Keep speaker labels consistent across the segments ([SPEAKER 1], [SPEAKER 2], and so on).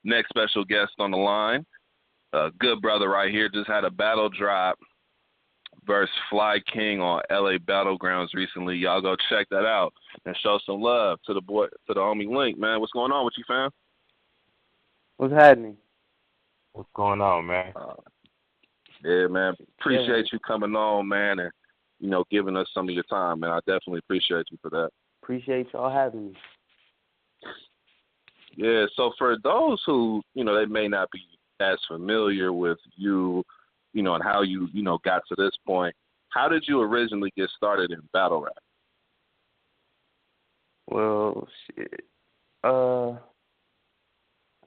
[SPEAKER 1] next special guest on the line, a good brother right here, just had a battle drop versus Fly King on LA Battlegroundz recently. Y'all go check that out and show some love to the homie Linc, man. What's going on with you, fam?
[SPEAKER 2] What's happening?
[SPEAKER 3] What's going on, man?
[SPEAKER 1] Yeah, man. Appreciate you coming on, man, and giving us some of your time, man. I definitely appreciate you for that.
[SPEAKER 2] Appreciate y'all having me.
[SPEAKER 1] Yeah, so for those who, they may not be as familiar with you, and how you, got to this point, how did you originally get started in battle rap?
[SPEAKER 2] Well, shit. I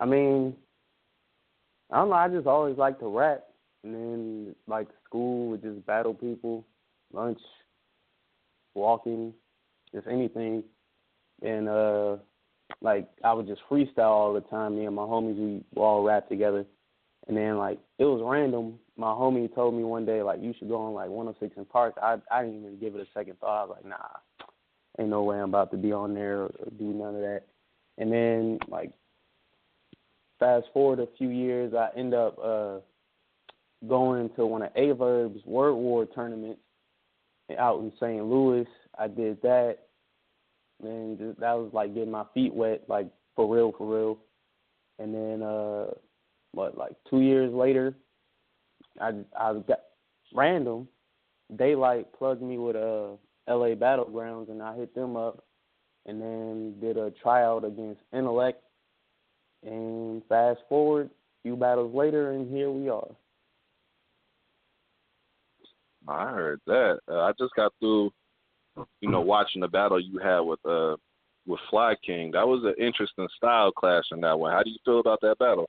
[SPEAKER 2] mean, I don't know, I just always liked to rap. And then, like, school would just battle people, lunch, walking, just anything. And, I would just freestyle all the time. Me and my homies, we all rap together. And then, it was random. My homie told me one day, you should go on, 106 in Park. I didn't even give it a second thought. I was like, nah, ain't no way I'm about to be on there or do none of that. And then, fast forward a few years, I end up going to one of Averb's Word War tournaments out in St. Louis. I did that. And that was, getting my feet wet, for real. And then, 2 years later, I got random. They, plugged me with LA Battlegroundz, and I hit them up and then did a tryout against Intellect. And fast forward, a few battles later, and here we are.
[SPEAKER 1] I heard that. I just got through, watching the battle you had with Fly King. That was an interesting style clash in that one. How do you feel about that battle?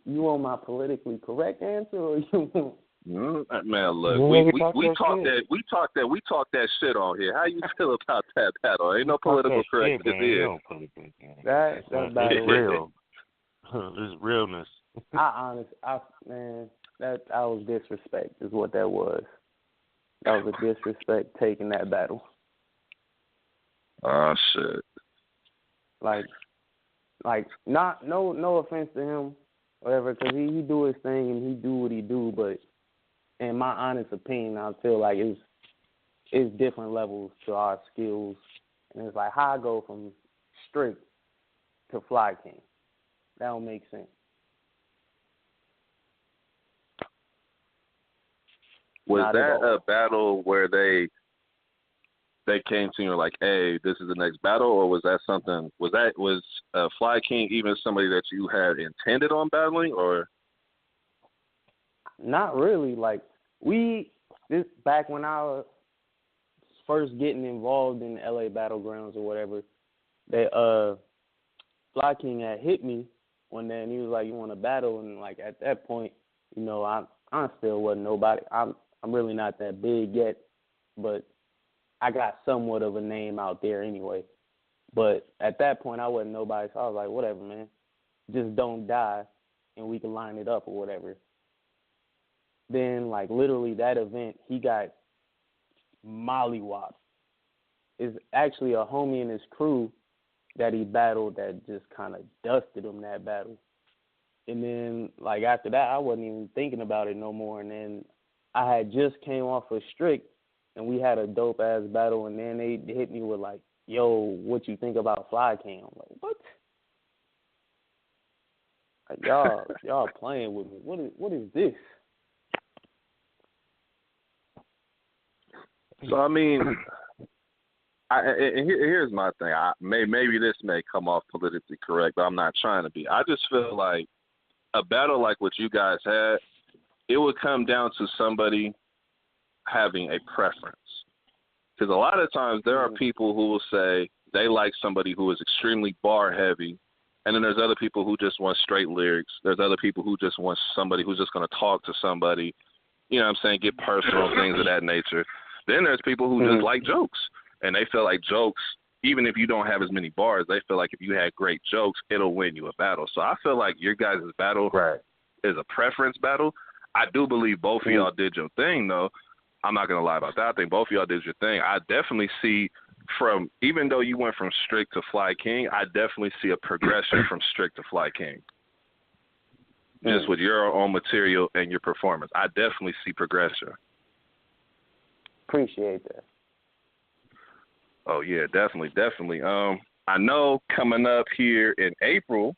[SPEAKER 2] You want my politically correct answer, or you want?
[SPEAKER 1] Man, look, we talk that shit on here. How you feel about that battle? Ain't no political correctness here.
[SPEAKER 2] That battle
[SPEAKER 3] is real. It's realness.
[SPEAKER 2] That was disrespect, is what that was. That was a disrespect taking that battle.
[SPEAKER 1] Oh shit.
[SPEAKER 2] No offense to him, whatever, because he do his thing and he do what he do, but in my honest opinion, I feel like it's different levels to our skills, and it's like how I go from strict to Fly King. That don't make sense.
[SPEAKER 1] Was that a battle where they came to you and like, hey, this is the next battle, or was that something? Was Fly King even somebody that you had intended on battling, or?
[SPEAKER 2] Not really. Back when I was first getting involved in LA Battlegroundz or whatever, Fly King had hit me one day and he was like, "You want to battle?" And at that point, I still wasn't nobody. I'm really not that big yet, but I got somewhat of a name out there anyway. But at that point, I wasn't nobody, so I was like, whatever, man. Just don't die, and we can line it up or whatever. Then, literally that event, he got mollywopped. It's actually a homie in his crew that he battled that just kind of dusted him that battle. And then, after that, I wasn't even thinking about it no more. And then I had just came off of Strict, and we had a dope-ass battle, and then they hit me with, yo, what you think about Fly King? I'm like, what? Y'all playing with me. What is this?
[SPEAKER 1] So, I mean, here's my thing. Maybe this may come off politically correct, but I'm not trying to be. I just feel like a battle like what you guys had, it would come down to somebody having a preference. Because a lot of times there are people who will say they like somebody who is extremely bar heavy, and then there's other people who just want straight lyrics. There's other people who just want somebody who's just going to talk to somebody, get personal, things of that nature. Then there's people who just like jokes, and they feel like jokes, even if you don't have as many bars, they feel like if you had great jokes, it'll win you a battle. So I feel like your guys' battle is a preference battle. I do believe both of y'all did your thing, though. I'm not going to lie about that. I think both of y'all did your thing. I definitely see from even though you went from strict to fly king, I definitely see a progression from strict to fly king. Just with your own material and your performance, I definitely see progression.
[SPEAKER 2] Appreciate that.
[SPEAKER 1] Oh yeah, definitely. I know coming up here in April,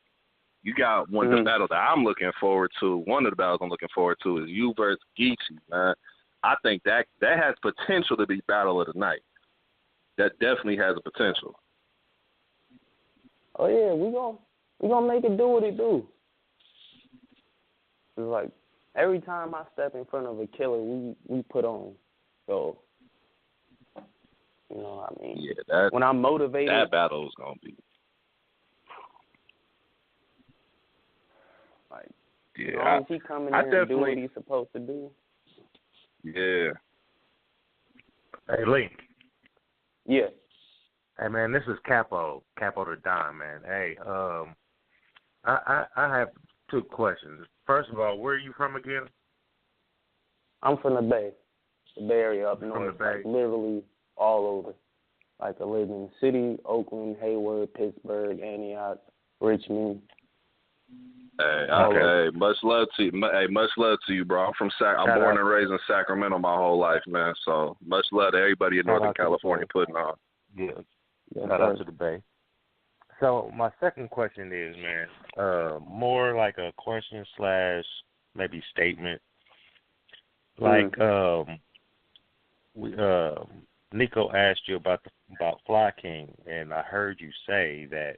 [SPEAKER 1] you got one of the battles that I'm looking forward to. One of the battles I'm looking forward to is you versus Geechee, man. I think that has potential to be battle of the night. That definitely has a potential.
[SPEAKER 2] Oh yeah, we gonna make it do what it do. It's like every time I step in front of a killer, we put on. So you know what I mean?
[SPEAKER 1] Yeah,
[SPEAKER 2] when I'm motivated,
[SPEAKER 1] that battle is gonna be.
[SPEAKER 2] Like,
[SPEAKER 1] yeah,
[SPEAKER 2] as long as he come in there and do what he's supposed to do.
[SPEAKER 1] Yeah.
[SPEAKER 3] Hey, Linc.
[SPEAKER 2] Yeah.
[SPEAKER 3] Hey, man, this is Capo the Don, man. Hey, I have two questions. First of all, where are you from again?
[SPEAKER 2] I'm from the Bay Area up north.
[SPEAKER 3] From the Bay.
[SPEAKER 2] Like, literally all over. Like, I live in the city, Oakland, Hayward, Pittsburgh, Antioch, Richmond.
[SPEAKER 1] Hey, okay. Much love to you. Hey, much love to you, bro. I'm born and raised in Sacramento my whole life, man. So much love to everybody in Northern California putting on.
[SPEAKER 3] Yeah. Shout out to the Bay. So my second question is, man, more like a question / maybe statement. Like, Nico asked you about Fly King, and I heard you say that,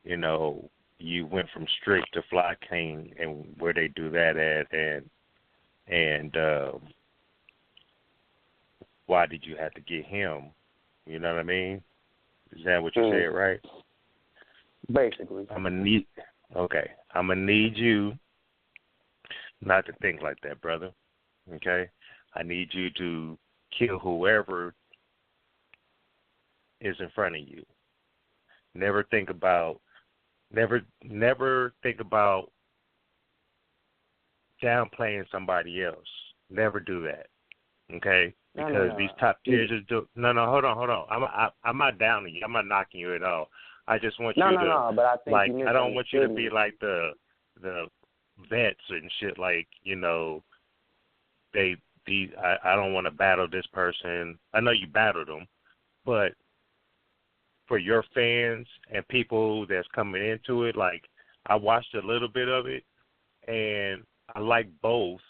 [SPEAKER 3] you know, you went from strict to Fly King, and where they do that at, and why did you have to get him? You know what I mean? Is that what you said, right?
[SPEAKER 2] Basically.
[SPEAKER 3] I'm gonna need you not to think like that, brother. Okay? I need you to kill whoever is in front of you. Never think about downplaying somebody else. Never do that. Okay? Because these top tiers do. No, hold on. I'm not downing you. I'm not knocking you at all. I just want you to.
[SPEAKER 2] No, but I think
[SPEAKER 3] like, I don't want you to be like the vets and shit. Like, you know, I don't want to battle this person. I know you battled them, but for your fans and people that's coming into it, like, I watched a little bit of it, and I like both.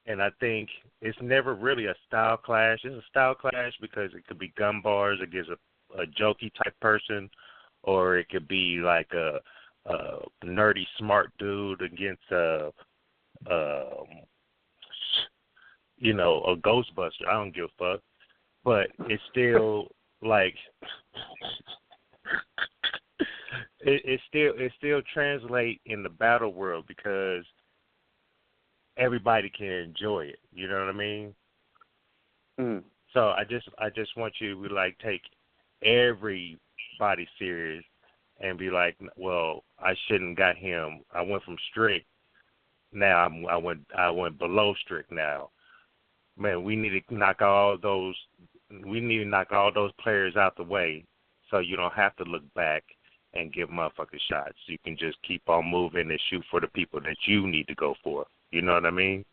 [SPEAKER 3] And I think it's never really a style clash. It's a style clash because it could be gun bars against a jokey type person, or it could be like a nerdy smart dude against a Ghostbuster. I don't give a fuck. But it's still like it still translate in the battle world because everybody can enjoy it. You know what I mean? So I just want you to like take everybody serious and be like, well, I shouldn't got him. I went from strict. Now I went below strict now. Man, we need to knock all those players out the way so you don't have to look back and give motherfuckers shots. You can just keep on moving and shoot for the people that you need to go for. You know what I mean?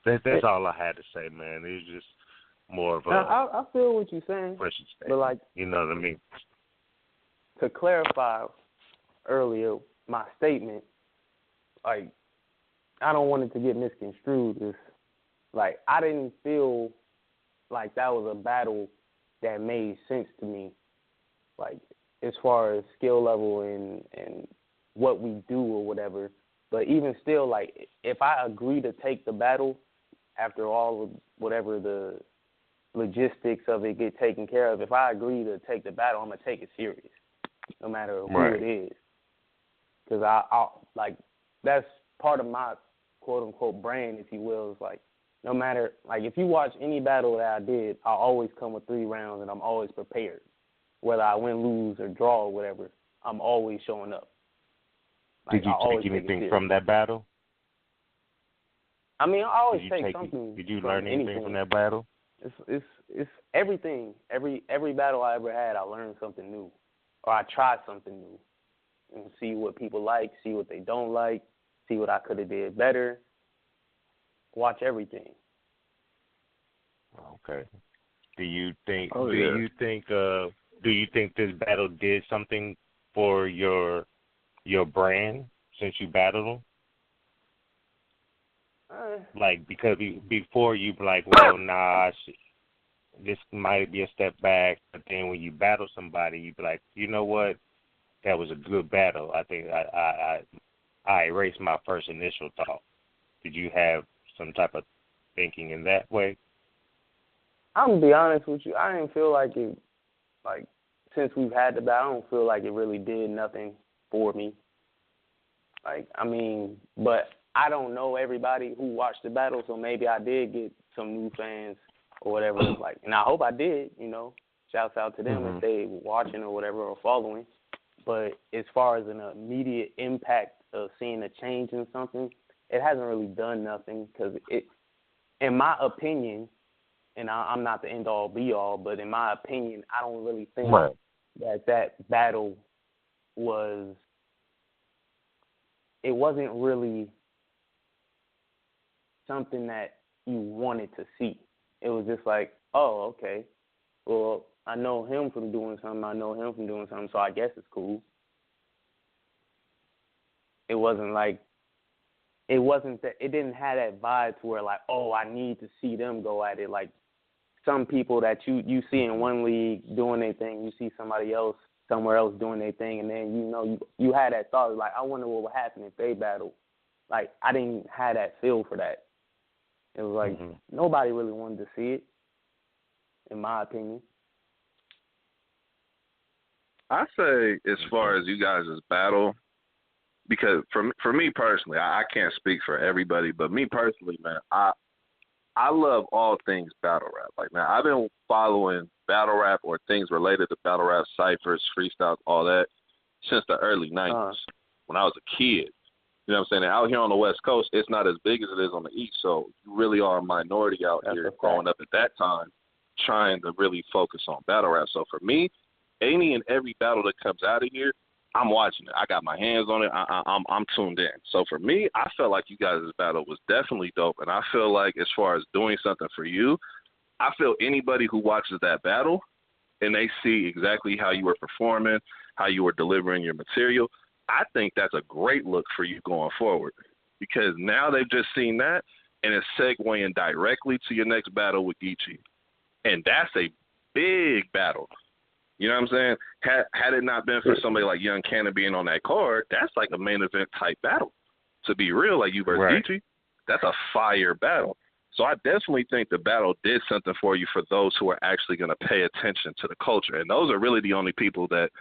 [SPEAKER 3] That's all I had to say, man. It was just more of a.
[SPEAKER 2] I feel what you're saying, but like,
[SPEAKER 3] you know what I mean.
[SPEAKER 2] To clarify earlier, my statement, like, I don't want it to get misconstrued. It's like I didn't feel like that was a battle that made sense to me, like as far as skill level and what we do or whatever. But even still, like, if I agree to take the battle after all of whatever the logistics of it get taken care of, if I agree to take the battle, I'm going to take it serious, no matter who it is. Because I like, that's part of my quote-unquote brand, if you will, is like, no matter, like, if you watch any battle that I did, I always come with 3 rounds and I'm always prepared. Whether I win, lose, or draw or whatever, I'm always showing up.
[SPEAKER 3] Like, did you take anything from that battle?
[SPEAKER 2] I mean, I always take something.
[SPEAKER 3] Did you
[SPEAKER 2] from
[SPEAKER 3] learn anything
[SPEAKER 2] anything.
[SPEAKER 3] from that battle?
[SPEAKER 2] It's everything. Every battle I ever had, I learned something new, or I tried something new, and see what people like, see what they don't like, see what I could have did better. Watch everything.
[SPEAKER 3] Okay. Do you think?
[SPEAKER 1] Oh,
[SPEAKER 3] do
[SPEAKER 1] yeah.
[SPEAKER 3] you think this battle did something for your brand since you battled them? Like, because before you be like, well, nah, this might be a step back, but then when you battle somebody, you be like, you know what, that was a good battle. I think I erased my first initial thought. Did you have some type of thinking in that way?
[SPEAKER 2] I'm gonna be honest with you. I didn't feel like it. Like, since we've had the battle, I don't feel like it really did nothing for me. Like, I mean, but I don't know everybody who watched the battle, so maybe I did get some new fans or whatever. Like, and I hope I did. You know, shouts out to them if they watching or whatever or following. But as far as an immediate impact of seeing a change in something, it hasn't really done nothing because it, in my opinion, and I'm not the end all be all, but in my opinion, I don't really think that battle was. It wasn't really something that you wanted to see. It was just like, oh, okay, well, I know him from doing something, so I guess it's cool. It wasn't that, it didn't have that vibe to where like, oh, I need to see them go at it. Like some people that you see in one league doing their thing, you see somebody else somewhere else doing their thing, and then you had that thought like, I wonder what would happen if they battled. Like I didn't have that feel for that. It was like nobody really wanted to see it, in my opinion.
[SPEAKER 1] I say as far as you guys' battle, because for me personally, I can't speak for everybody, but me personally, man, I love all things battle rap. Like, man, I've been following battle rap or things related to battle rap, ciphers, freestyles, all that, since the early 90s when I was a kid. You know what I'm saying? And out here on the West Coast, it's not as big as it is on the East, so you really are a minority out here growing up at that time trying to really focus on battle rap. So for me, any and every battle that comes out of here, I'm watching it. I got my hands on it. I'm tuned in. So for me, I felt like you guys' battle was definitely dope, and I feel like as far as doing something for you, I feel anybody who watches that battle and they see exactly how you were performing, how you were delivering your material, I think that's a great look for you going forward, because now they've just seen that, and it's segueing directly to your next battle with Geechee. And that's a big battle. You know what I'm saying? Had it not been for somebody like Young Cannon being on that card, that's like a main event type battle. To be real, like you versus Geechee, that's a fire battle. So I definitely think the battle did something for you for those who are actually going to pay attention to the culture. And those are really the only people that,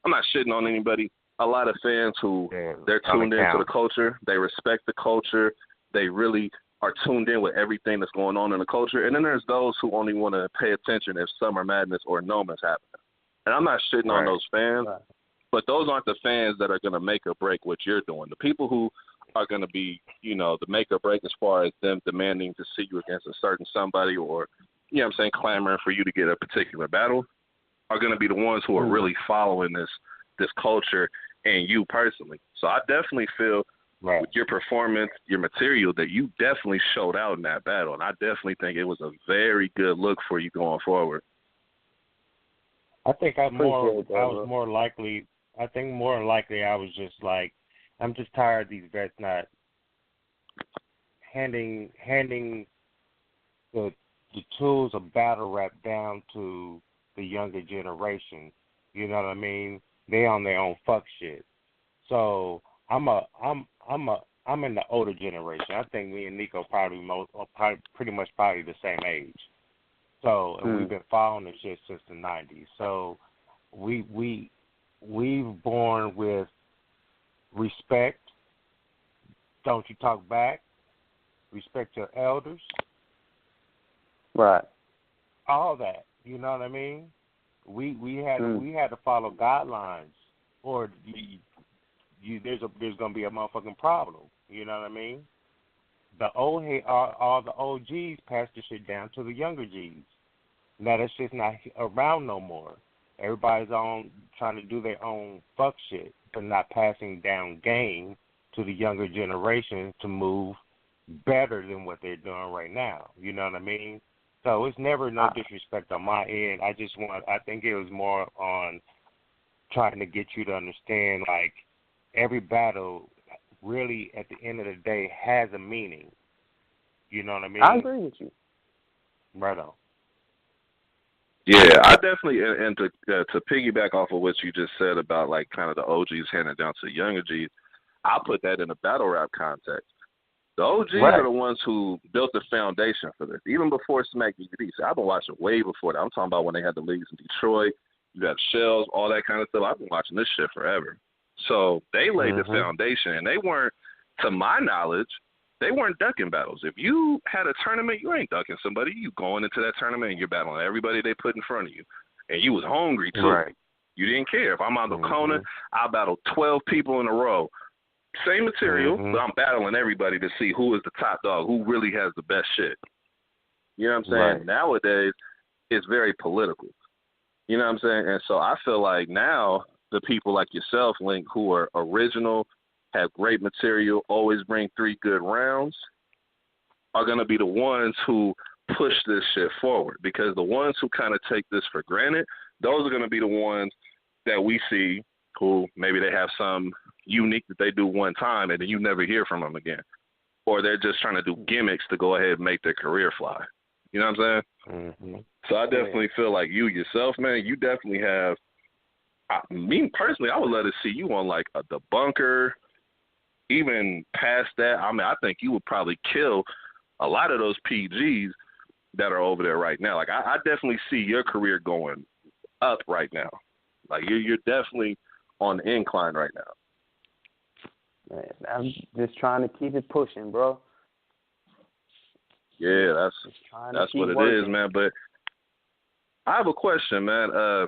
[SPEAKER 1] I'm not shitting on anybody, a lot of fans who they're tuned into the culture, they respect the culture, they really are tuned in with everything that's going on in the culture. And then there's those who only want to pay attention if Summer Madness or Noma's happening. And I'm not shitting on those fans, but those aren't the fans that are going to make or break what you're doing. The people who are going to be, you know, the make or break as far as them demanding to see you against a certain somebody or, you know what I'm saying, clamoring for you to get a particular battle are going to be the ones who are really following this culture and you personally. So I definitely feel with your performance, your material, that you definitely showed out in that battle. And I definitely think it was a very good look for you going forward.
[SPEAKER 3] I think I was more likely I was just like, I'm just tired of these vets not handing the tools of battle rap down to the younger generation. You know what I mean? They on their own fuck shit. So I'm in the older generation. I think me and Nico probably pretty much the same age. So and we've been following this shit since the 90s. So we've born with respect. Don't you talk back? Respect your elders.
[SPEAKER 2] Right.
[SPEAKER 3] All that. You know what I mean? We had to follow guidelines, or there's gonna be a motherfucking problem. You know what I mean? the old head, all the old G's passed the shit down to the younger G's. Now that shit's not around no more. Everybody's on trying to do their own fuck shit, but not passing down game to the younger generation to move better than what they're doing right now. You know what I mean? So it's never no disrespect on my end. I think it was more on trying to get you to understand, like, every battle really at the end of the day has a meaning. You know what I mean?
[SPEAKER 2] I agree with you.
[SPEAKER 3] Right on.
[SPEAKER 1] Yeah, I definitely, and to piggyback off of what you just said about, like, kind of the OGs handing down to the younger Gs, I'll put that in a battle rap context. The OGs are the ones who built the foundation for this, even before Smack DVD. So I've been watching way before that. I'm talking about when they had the leagues in Detroit, you got Shells, all that kind of stuff. I've been watching this shit forever. So they laid the foundation, and they weren't, to my knowledge, they weren't ducking battles. If you had a tournament, you ain't ducking somebody. You going into that tournament and you're battling everybody they put in front of you. And you was hungry, too.
[SPEAKER 3] Right.
[SPEAKER 1] You didn't care. If I'm on the corner, I'll battle 12 people in a row. Same material, but I'm battling everybody to see who is the top dog, who really has the best shit. You know what I'm saying?
[SPEAKER 3] Right.
[SPEAKER 1] Nowadays, it's very political. You know what I'm saying? And so I feel like now the people like yourself, Linc, who are original, have great material, always bring 3 good rounds, are going to be the ones who push this shit forward. Because the ones who kind of take this for granted, those are going to be the ones that we see who maybe they have some unique that they do one time and then you never hear from them again. Or they're just trying to do gimmicks to go ahead and make their career fly. You know what I'm saying?
[SPEAKER 3] Mm-hmm.
[SPEAKER 1] So I definitely feel like you yourself, man, you definitely have, me personally, I would love to see you on like a debunker, even past that. I mean, I think you would probably kill a lot of those PGs that are over there right now. Like, I definitely see your career going up right now. Like, you're definitely on the incline right now.
[SPEAKER 2] Man, I'm just trying to keep it pushing, bro.
[SPEAKER 1] Yeah, that's what it is, man. But I have a question, man.
[SPEAKER 2] I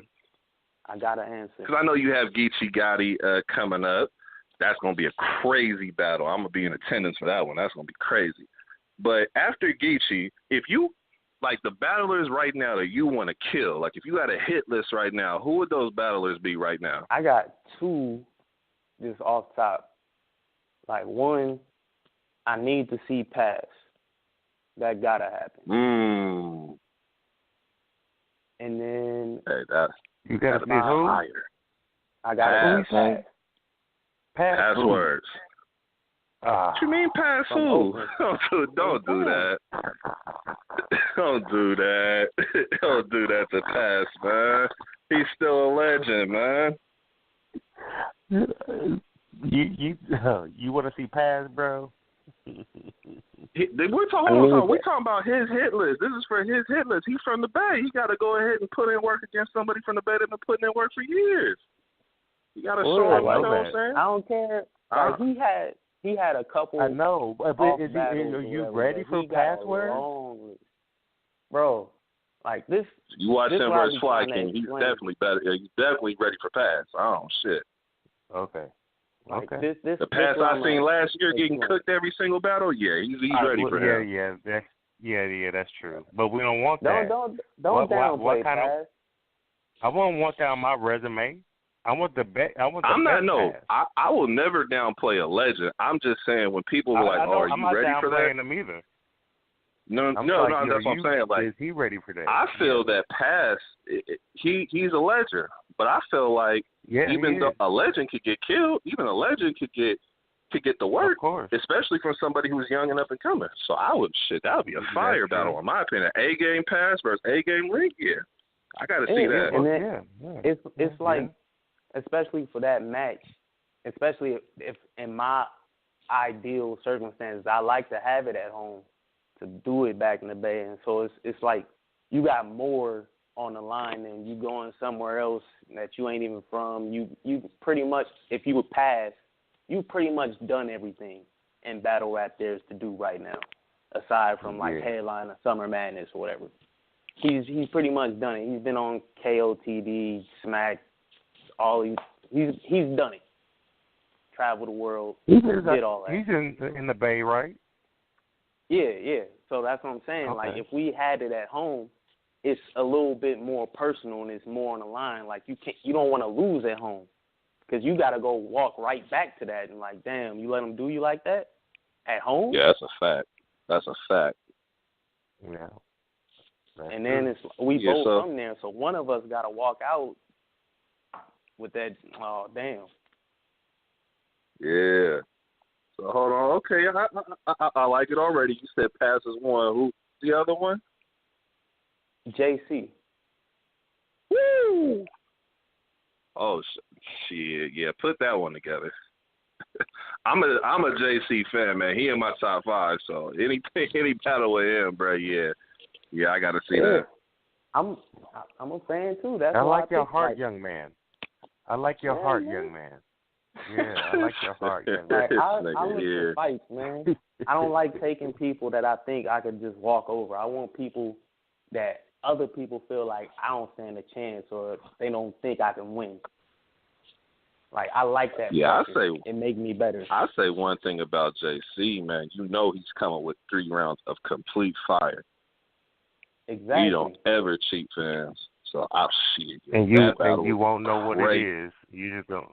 [SPEAKER 2] got an answer.
[SPEAKER 1] Because I know you have Geechee Gotti coming up. That's going to be a crazy battle. I'm going to be in attendance for that one. That's going to be crazy. But after Geechee, if you, like the battlers right now that you want to kill, like if you had a hit list right now, who would those battlers be right now?
[SPEAKER 2] I got 2 just off top. Like, one, I need to see Pass. That got to happen. And then...
[SPEAKER 1] Hey, that's...
[SPEAKER 3] You got to be who?
[SPEAKER 1] Higher.
[SPEAKER 2] I got to see Pass.
[SPEAKER 1] Passwords. What you mean pass who? Don't do that. Don't do that. Don't do that to Pass, man. He's still a legend, man.
[SPEAKER 3] You want to see Pass, bro?
[SPEAKER 1] We're talking about his hit list. This is for his hit list. He's from the Bay. He got to go ahead and put in work against somebody from the Bay that's been putting in work for years. You got to show him, you know what I'm saying?
[SPEAKER 2] I don't care. Like, he had a couple.
[SPEAKER 3] I know, but are you ready for Password?
[SPEAKER 2] Bro, like this.
[SPEAKER 1] You watch him versus Fly King. He's definitely better. He's definitely ready for Pass. Oh shit.
[SPEAKER 3] Okay.
[SPEAKER 2] Like,
[SPEAKER 3] okay.
[SPEAKER 1] The Pass I seen last year getting cooked every single battle. Yeah, he's ready for him.
[SPEAKER 3] Yeah, that's true. But we don't want that.
[SPEAKER 2] Don't downplay Pass.
[SPEAKER 3] I won't want that on my resume. I want the best.
[SPEAKER 1] I will never downplay a legend. I'm just saying when people are like, "Oh, are you ready for that?"
[SPEAKER 3] I'm not downplaying them either.
[SPEAKER 1] No, that's what I'm saying. Like,
[SPEAKER 3] is he ready for that?
[SPEAKER 1] I feel that Pass, he's a legend, but I feel like even though a legend could get killed, even a legend could get the work,
[SPEAKER 3] of course.
[SPEAKER 1] Especially from somebody who's young and up and coming. So that would be a fire battle, in my opinion. A game Pass versus A game Linc. Yeah, I got to see that.
[SPEAKER 2] And then it's like. Especially for that match, especially if in my ideal circumstances, I like to have it at home to do it back in the Bay. And so it's like you got more on the line than you going somewhere else that you ain't even from. You pretty much, if you would Pass, you pretty much done everything in battle rap there's to do right now, aside from like Headline or Summer Madness or whatever. He's pretty much done it. He's been on KOTD, Smack. He's done it. Traveled the world, did all that.
[SPEAKER 3] He's in the Bay, right?
[SPEAKER 2] Yeah. So that's what I'm saying.
[SPEAKER 3] Okay.
[SPEAKER 2] Like, if we had it at home, it's a little bit more personal and it's more on the line. Like, you don't want to lose at home because you got to go walk right back to that and like, damn, you let them do you like that at home?
[SPEAKER 1] Yeah, that's a fact. That's a fact.
[SPEAKER 3] Yeah.
[SPEAKER 2] And then we both from there, so one of us got to walk out with that. Oh, damn.
[SPEAKER 1] Yeah. So hold on. Okay, I like it already. You said passes one. Who the other one?
[SPEAKER 2] JC.
[SPEAKER 1] Woo! Oh shit! Yeah, put that one together. I'm a JC fan, man. He in my top 5. So any battle with him, bro. Yeah, I got to see that.
[SPEAKER 2] I'm a fan too. That's
[SPEAKER 3] I
[SPEAKER 2] why
[SPEAKER 3] like your heart,
[SPEAKER 2] like,
[SPEAKER 3] young man. I like your heart, young man. Yeah, I like your heart, young man.
[SPEAKER 2] Like, I look for fights, man. I don't like taking people that I think I could just walk over. I want people that other people feel like I don't stand a chance or they don't think I can win. Like, I like that.
[SPEAKER 1] Yeah,
[SPEAKER 2] it make me better.
[SPEAKER 1] I say one thing about JC, man. You know he's coming with 3 rounds of complete fire.
[SPEAKER 2] Exactly.
[SPEAKER 1] He don't ever cheat fans. So I'll shit.
[SPEAKER 3] And you won't know what it is. You just don't.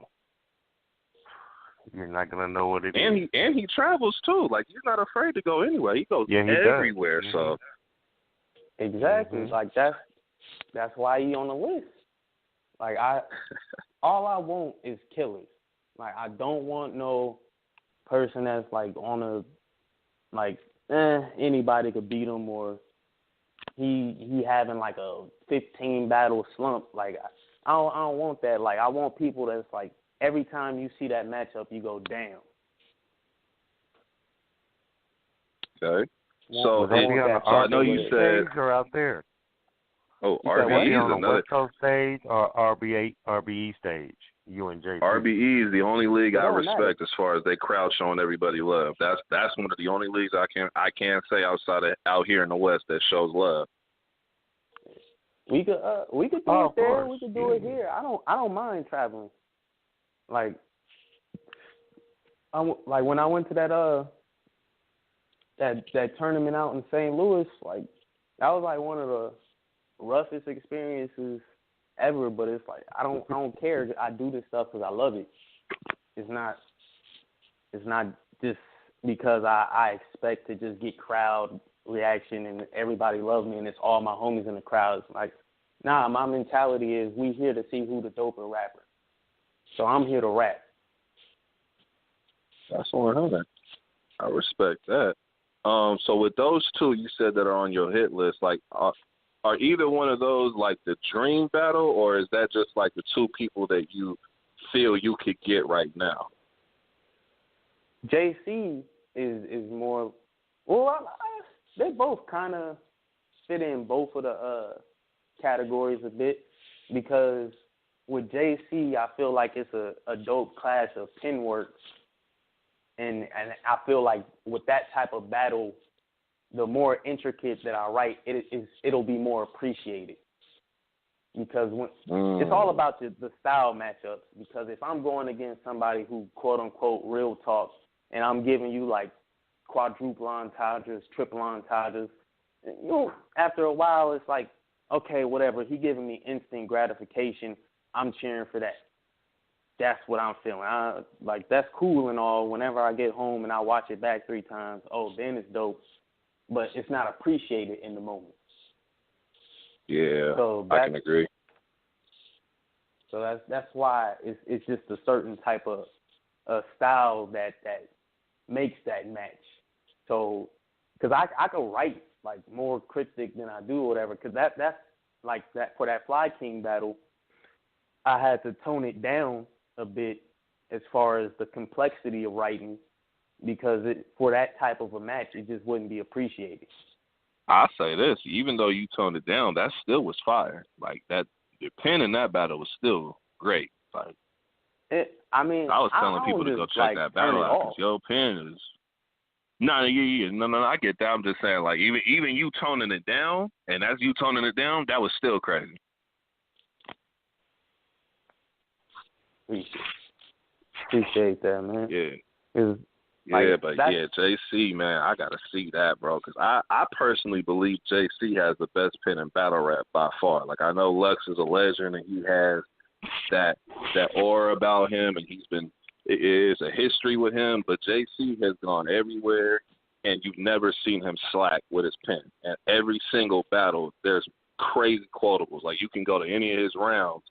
[SPEAKER 3] You're not gonna know what it is.
[SPEAKER 1] And he travels too. Like, he's not afraid to go anywhere. He goes everywhere.
[SPEAKER 3] Does.
[SPEAKER 1] So
[SPEAKER 2] exactly. Like, that's why he on the list. Like, all I want is killers. Like, I don't want no person that's like on a like anybody could beat him or he having like a 15 battle slump. Like, I don't want that. Like, I want people that's like every time you see that matchup you go, damn.
[SPEAKER 1] okay.
[SPEAKER 3] So
[SPEAKER 1] I know you said
[SPEAKER 3] or out there.
[SPEAKER 1] Oh, RBE is
[SPEAKER 3] on the
[SPEAKER 1] another
[SPEAKER 3] West Coast stage or RBE stage. You and JC.
[SPEAKER 1] RBE is the only league I respect as far as they crowd showing everybody love. That's one of the only leagues I can say out here in the West that shows love.
[SPEAKER 2] We could do it there. We could do it here. I don't mind traveling. Like when I went to that tournament out in St. Louis, like that was like one of the roughest experiences ever. But it's like I don't care. I do this stuff because I love it. It's not just because I expect to just get crowd reaction and everybody loves me and it's all my homies in the crowd. It's like, nah, my mentality is we here to see who the doper rapper. So I'm here to rap.
[SPEAKER 1] That's 100. I respect that. So with those two you said that are on your hit list, like are either one of those like the dream battle, or is that just like the two people that you feel you could get right now?
[SPEAKER 2] JC is more, well, they both kind of fit in both of the categories a bit, because with JC, I feel like it's a dope class of pen work, and I feel like with that type of battle, the more intricate that I write, it'll be more appreciated. Because it's all about the style matchups. Because if I'm going against somebody who quote unquote real talk, and I'm giving you like quadruple entendres, triple entendres, after a while it's like, okay, whatever. He giving me instant gratification. I'm cheering for that. That's what I'm feeling. That's cool and all. Whenever I get home and I watch it back 3 times, then it's dope. But it's not appreciated in the moment.
[SPEAKER 1] Yeah, so I can agree.
[SPEAKER 2] So that's why it's just a certain type of style that makes that match. So, because I can write like more cryptic than I do or whatever. Because that's like that for that Fly King battle, I had to tone it down a bit as far as the complexity of writing, because for that type of a match, it just wouldn't be appreciated.
[SPEAKER 1] I'll say this, even though you toned it down, that still was fire. Like, that, the pen in that battle was still great. Like, I was telling people to go check that battle out, because your pen is... No, I get that. I'm just saying, like, even you toning it down, and as you toning it down, that was still crazy.
[SPEAKER 2] Appreciate that, man.
[SPEAKER 1] Yeah. Yeah,
[SPEAKER 2] Like
[SPEAKER 1] but yeah, JC, man, I gotta see that, bro, because I personally believe JC has the best pen in battle rap by far. Like I know Lux is a legend and he has that aura about him, and it is a history with him. But JC has gone everywhere, and you've never seen him slack with his pen. At every single battle, there's crazy quotables. Like you can go to any of his rounds,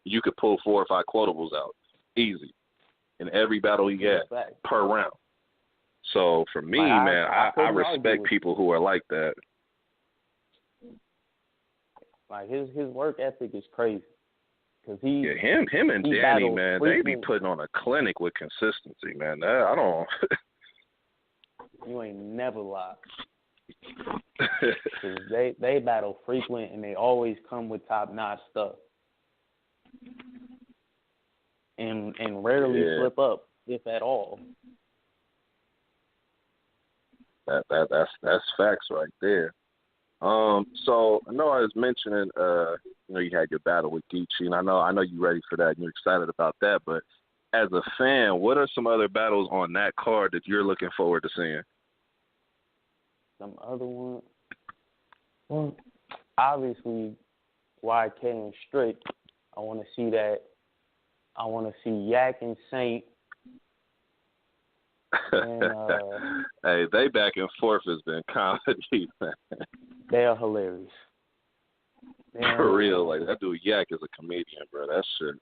[SPEAKER 1] you could pull 4 or 5 quotables out easy in every battle he had per round. So for me, man, I respect people who are like that.
[SPEAKER 2] Like his work ethic is crazy. Cause
[SPEAKER 1] him and Danny, man, they be putting on a clinic with consistency, man. I don't.
[SPEAKER 2] You ain't never lied. Cause they battle frequent and they always come with top notch stuff, and rarely slip up, if at all.
[SPEAKER 1] That's facts right there. So I know I was mentioning, you had your battle with Geechee, and I know you're ready for that and you're excited about that. But as a fan, what are some other battles on that card that you're looking forward to seeing?
[SPEAKER 2] Some other one, well, obviously, YK and Strick. I want to see that. I want to see Yak and Saint. And,
[SPEAKER 1] hey, they back and forth has been comedy, man.
[SPEAKER 2] They are hilarious.
[SPEAKER 1] For real, like that dude Yak is a comedian, bro. That shit.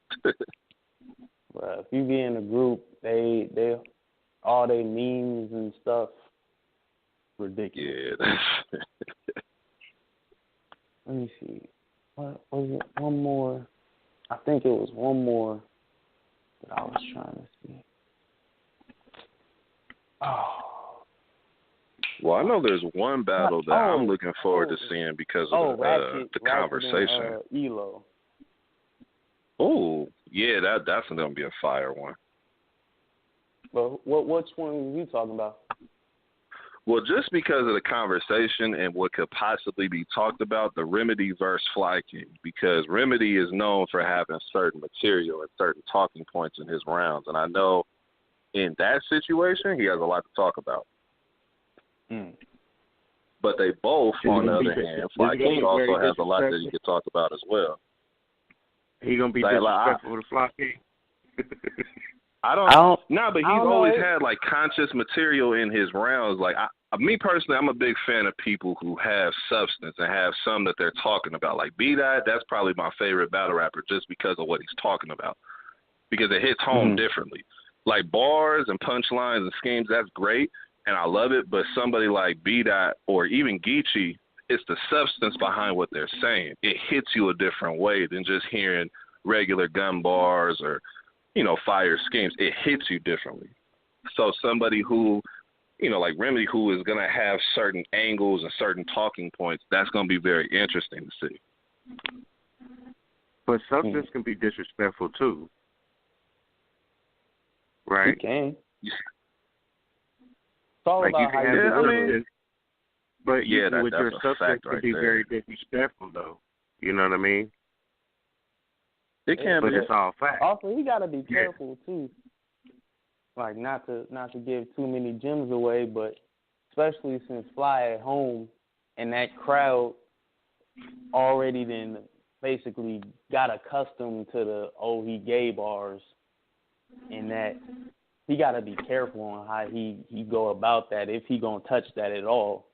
[SPEAKER 2] Bro, if you be in a group, they all they memes and stuff, ridiculous.
[SPEAKER 1] Yeah.
[SPEAKER 2] Let me see. What was it? One more. I think it was one more that I was trying to see. Oh.
[SPEAKER 1] Well, I know there's one battle that I'm looking forward to seeing because of the conversation.
[SPEAKER 2] Elo.
[SPEAKER 1] Oh, yeah, that's gonna be a fire one.
[SPEAKER 2] But which one were you talking about?
[SPEAKER 1] Well, just because of the conversation and what could possibly be talked about, the Remedy versus Fly King, because Remedy is known for having certain material and certain talking points in his rounds, and I know in that situation he has a lot to talk about. But they both, on the other hand, Fly King also has a lot that he could talk about as well.
[SPEAKER 3] He gonna be disrespectful to Fly King?
[SPEAKER 1] I don't. No, but he's always had like conscious material in his rounds. Like me personally, I'm a big fan of people who have substance and have some that they're talking about. Like B-Dot, that's probably my favorite battle rapper just because of what he's talking about, because it hits home differently. Like bars and punchlines and schemes, that's great, and I love it. But somebody like B-Dot or even Geechee, it's the substance behind what they're saying. It hits you a different way than just hearing regular gun bars or, fire schemes. It hits you differently. So somebody who, like Remedy, who is going to have certain angles and certain talking points, that's going to be very interesting to see.
[SPEAKER 3] But substance can be disrespectful too. Right?
[SPEAKER 2] It can. It's all about how you deliver it.
[SPEAKER 3] But with your substance can be very disrespectful, though. You know what I mean?
[SPEAKER 1] It can,
[SPEAKER 3] but it's all fact.
[SPEAKER 2] Also, you gotta be careful too, like not to give too many gems away, but especially since Fly at home and that crowd already then basically got accustomed to the he gay bars, and that he gotta be careful on how he go about that, if he gonna touch that at all,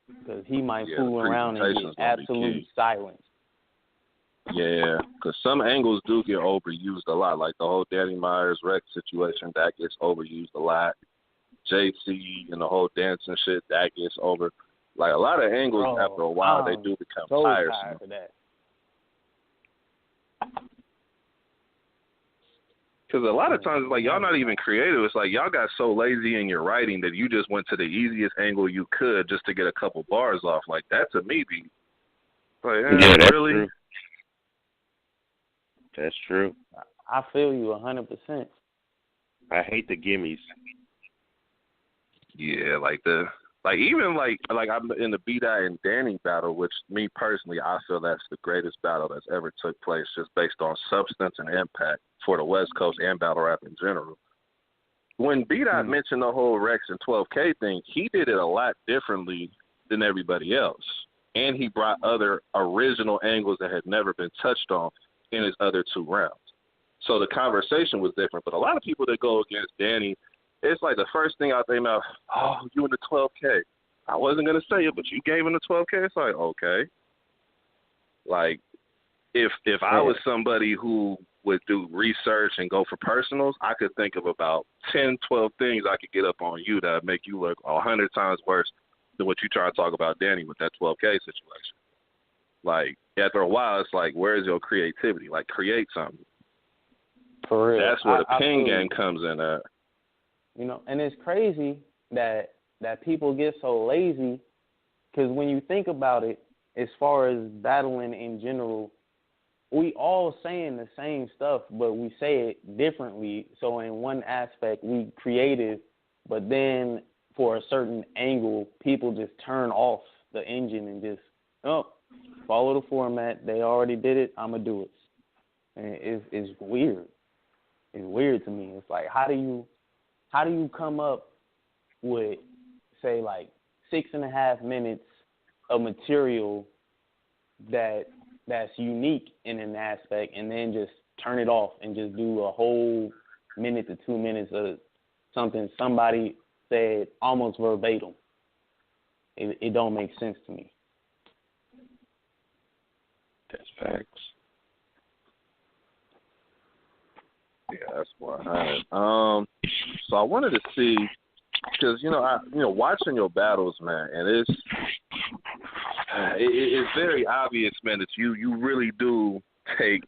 [SPEAKER 2] because he might fool around and get absolute silence.
[SPEAKER 1] Yeah, because some angles do get overused a lot, like the whole Danny Myers Rex situation, that gets overused a lot. JC and the whole dancing shit, that gets over. Like a lot of angles, after a while, they do become tiresome.
[SPEAKER 2] For that.
[SPEAKER 1] Because a lot of times, like, y'all not even creative. It's like y'all got so lazy in your writing that you just went to the easiest angle you could just to get a couple bars off. Like, that to me be like,
[SPEAKER 3] that's
[SPEAKER 1] really?
[SPEAKER 3] True. That's true.
[SPEAKER 2] I feel you 100%.
[SPEAKER 3] I hate the gimmies.
[SPEAKER 1] Yeah, even I'm in the B-Dot and Danny battle, which me personally, I feel that's the greatest battle that's ever took place, just based on substance and impact for the West Coast and battle rap in general. when B-Dot mentioned the whole Rex and 12K thing, he did it a lot differently than everybody else. And he brought other original angles that had never been touched on in his other 2 rounds. So the conversation was different. But a lot of people that go against Danny, it's like the first thing out their mouth, oh, you in the 12K. I wasn't going to say it, but you gave him the 12K. It's like, okay. Like, if I was somebody who would do research and go for personals, I could think of about 10, 12 things I could get up on you that make you look 100 times worse than what you try to talk about Danny with that 12K situation. Like, after a while, it's like, where's your creativity? Like, create something.
[SPEAKER 2] For real.
[SPEAKER 1] That's where the pin game comes in at.
[SPEAKER 2] You know, and it's crazy that people get so lazy, because when you think about it, as far as battling in general, we all saying the same stuff, but we say it differently. So in one aspect, we creative, but then for a certain angle, people just turn off the engine and just, follow the format. They already did it. I'm going to do it. And it's weird. It's weird to me. It's like, how do you come up with, say, like 6.5 minutes of material that's unique in an aspect, and then just turn it off and just do a whole minute to 2 minutes of something somebody said almost verbatim? It don't make sense to me.
[SPEAKER 1] That's facts. Yeah, that's 100. So I wanted to see, because watching your battles, man, and it's very obvious, man, that you really do take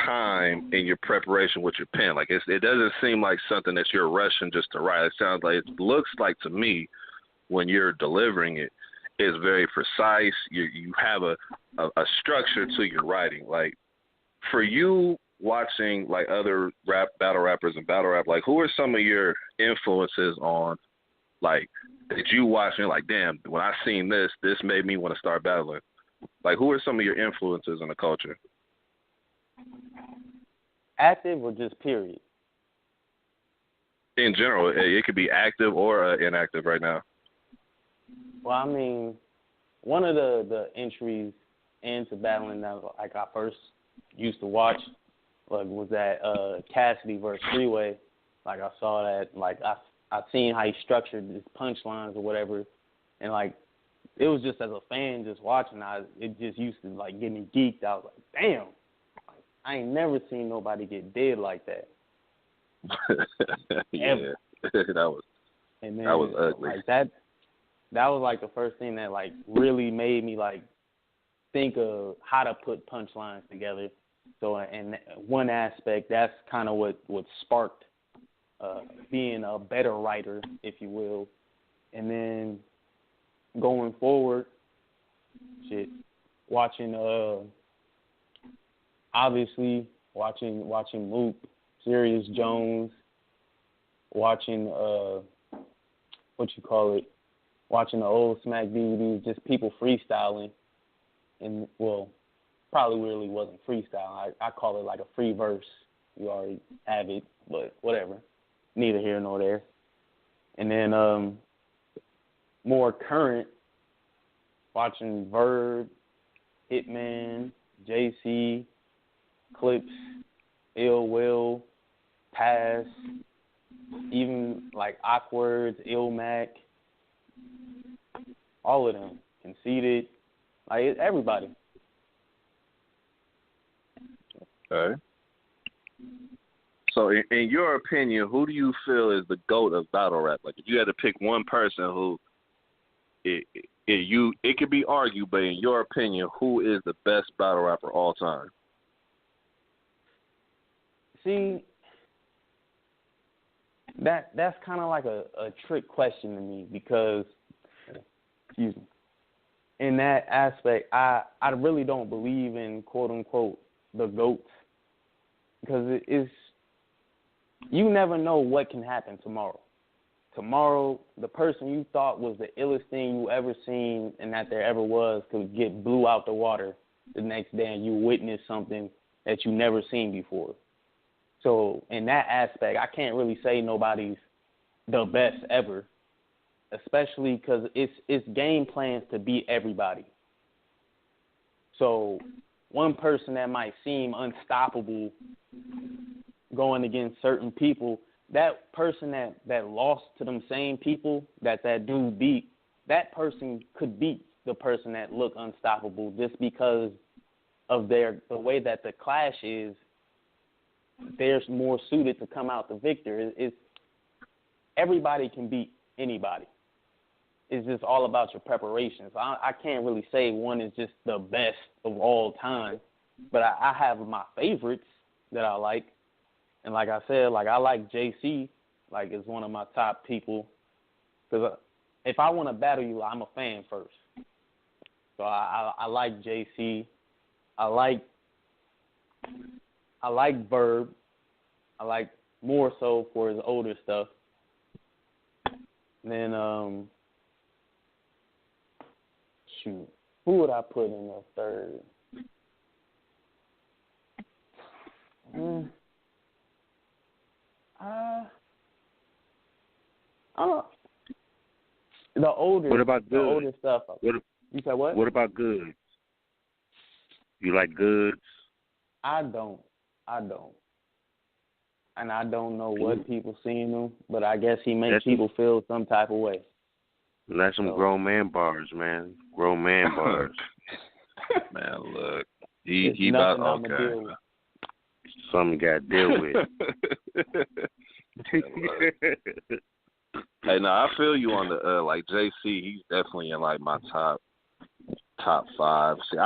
[SPEAKER 1] time in your preparation with your pen. Like, it doesn't seem like something that you're rushing just to write. It looks like to me, when you're delivering it, is very precise. You have a structure to your writing. Like, for you watching like other battle rappers and battle rap, like, who are some of your influences on, like, that you watch and you're like, damn, when I seen this made me want to start battling? Like, who are some of your influences in the culture?
[SPEAKER 2] Active or just period?
[SPEAKER 1] In general, it could be active or inactive right now.
[SPEAKER 2] Well, I mean, one of the entries into battling that like I first used to watch was that Cassidy versus Freeway. Like, I saw that, like I seen how he structured his punchlines or whatever, and like it was just as a fan just watching, it just used to like get me geeked. I was like, damn, I ain't never seen nobody get dead like that.
[SPEAKER 1] Yeah, that was ugly.
[SPEAKER 2] Like that was like the first thing that like really made me like think of how to put punchlines together. So in one aspect, that's kind of what sparked being a better writer, if you will. And then going forward, watching Luke, Sirius Jones, watching watching the old Smack DVDs, just people freestyling, and well, probably really wasn't freestyle. I call it like a free verse. You already have it, but whatever. Neither here nor there. And then more current, watching Verb, Hitman, JC, Clips, Ill Will, Pass, even like Awkward, Illmac, all of them, Conceited, like everybody.
[SPEAKER 1] Okay. So, in your opinion, who do you feel is the GOAT of battle rap? Like, if you had to pick one person who, it could be argued, but in your opinion, who is the best battle rapper all time?
[SPEAKER 2] See, that's kind of like a trick question to me because, excuse me, in that aspect, I really don't believe in quote unquote the GOATs, because it's, you never know what can happen tomorrow. Tomorrow, the person you thought was the illest thing you ever seen and that there ever was could get blew out the water the next day, and you witness something that you never seen before. So in that aspect, I can't really say nobody's the best ever, especially because it's game plans to beat everybody. So one person that might seem unstoppable going against certain people, that person that lost to them same people that dude beat, that person could beat the person that looked unstoppable just because of the way that the clash is. They're more suited to come out the victor. It's everybody can beat anybody. It's just all about your preparations. I can't really say one is just the best of all time, but I have my favorites that I like. And like I said, like I like JC, like is one of my top people. Because if I want to battle you, I'm a fan first. So I like JC. I like Verb. I like more so for his older stuff. And then shoot, who would I put in the third? The older.
[SPEAKER 3] What about Goods?
[SPEAKER 2] The older stuff. You said what?
[SPEAKER 3] What about Goods? You like Goods?
[SPEAKER 2] I don't. And I don't know what people seeing him, but I guess he makes people feel some type of way.
[SPEAKER 3] That's some grown man bars, man. Grown man bars.
[SPEAKER 1] Man, look. He about okay.
[SPEAKER 3] Something got to deal with.
[SPEAKER 1] Hey, no, I feel you on the like JC. He's definitely in like my top 5. See,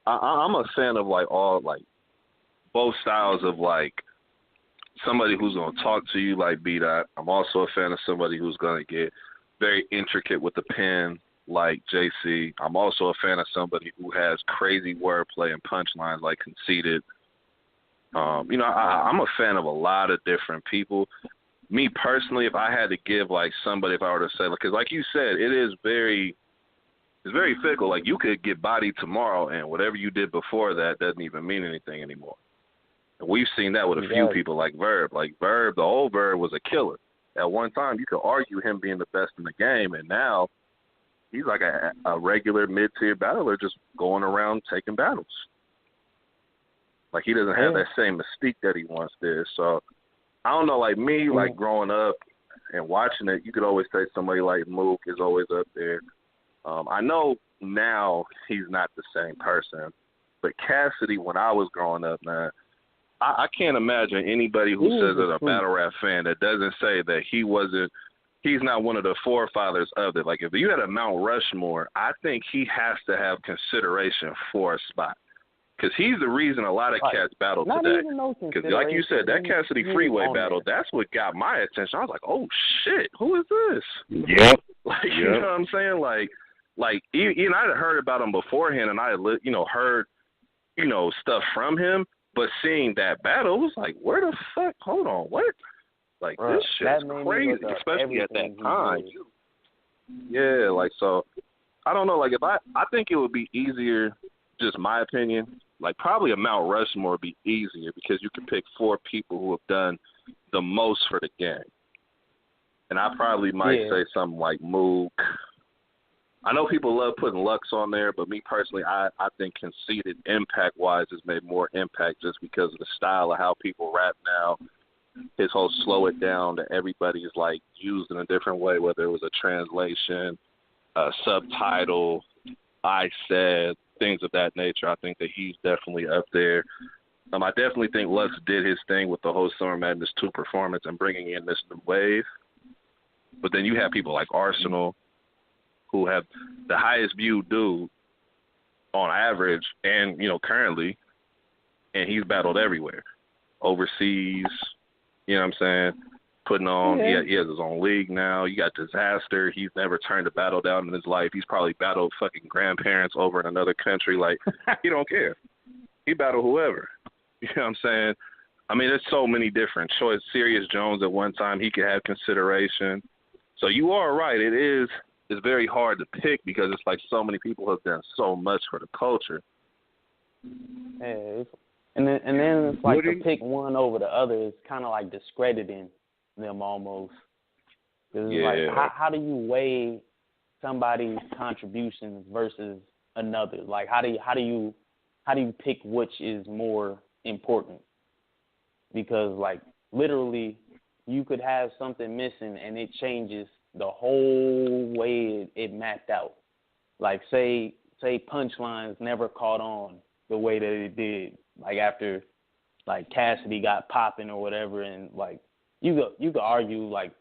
[SPEAKER 1] I'm a fan of like all like both styles of like somebody who's gonna talk to you like B-Dot. I'm also a fan of somebody who's gonna get very intricate with the pen like JC. I'm also a fan of somebody who has crazy wordplay and punchlines like Conceited. I'm a fan of a lot of different people. Me personally, if I had to give like somebody, if I were to say, because like you said, it's very fickle. Like you could get bodied tomorrow, and whatever you did before that doesn't even mean anything anymore. And we've seen that with a few people like Verb. Like Verb, the old Verb was a killer. At one time, you could argue him being the best in the game, and now he's like a regular mid-tier battler just going around taking battles. Like he doesn't have that same mystique that he once did. So I don't know, like me, like growing up and watching it, you could always say somebody like Mook is always up there. I know now he's not the same person, but Cassidy, when I was growing up, man, I can't imagine anybody who says they're a battle rap fan that doesn't say that he's not one of the forefathers of it. Like if you had a Mount Rushmore, I think he has to have consideration for a spot. Because he's the reason a lot of cats battle today. Because like you said, that Cassidy Freeway battle, that's what got my attention. I was like, oh, shit, who is this?
[SPEAKER 3] Yep.
[SPEAKER 1] Like, you know what I'm saying? Like you know, I had heard about him beforehand, and I had, heard, stuff from him. But seeing that battle, it was like, where the fuck? Hold on, what? Like, this shit's crazy, especially at that time. Yeah, like, so, I don't know. Like, I think it would be easier, just my opinion, like probably a Mount Rushmore would be easier because you can pick 4 people who have done the most for the game. And I probably might say something like Mook. I know people love putting Lux on there, but me personally, I think Conceited impact-wise has made more impact just because of the style of how people rap now. His whole slow it down that everybody's like used in a different way, whether it was a translation, a subtitle, I said, things of that nature. I think that he's definitely up there. I definitely think Lux did his thing with the whole Summer Madness 2 performance and bringing in this new wave. But then you have people like Arsenal who have the highest viewed dude on average and, currently, and he's battled everywhere. Overseas, you know what I'm saying? Putting on, he has his own league now. You got Disaster. He's never turned a battle down in his life. He's probably battled fucking grandparents over in another country. Like, he don't care. He battled whoever. You know what I'm saying? I mean, there's so many different choices. Sirius Jones at one time, he could have consideration. So you are right. It's very hard to pick because it's like so many people have done so much for the culture.
[SPEAKER 2] Yeah, and then it's like to pick one over the other is kind of like discrediting them almost. Because
[SPEAKER 1] Yeah.
[SPEAKER 2] like, how do you weigh somebody's contributions versus another? Like, how do you pick which is more important? Because like literally, you could have something missing and it changes the whole way it mapped out. Like say punchlines never caught on the way that it did. Like after like Cassidy got popping or whatever, and like you could argue like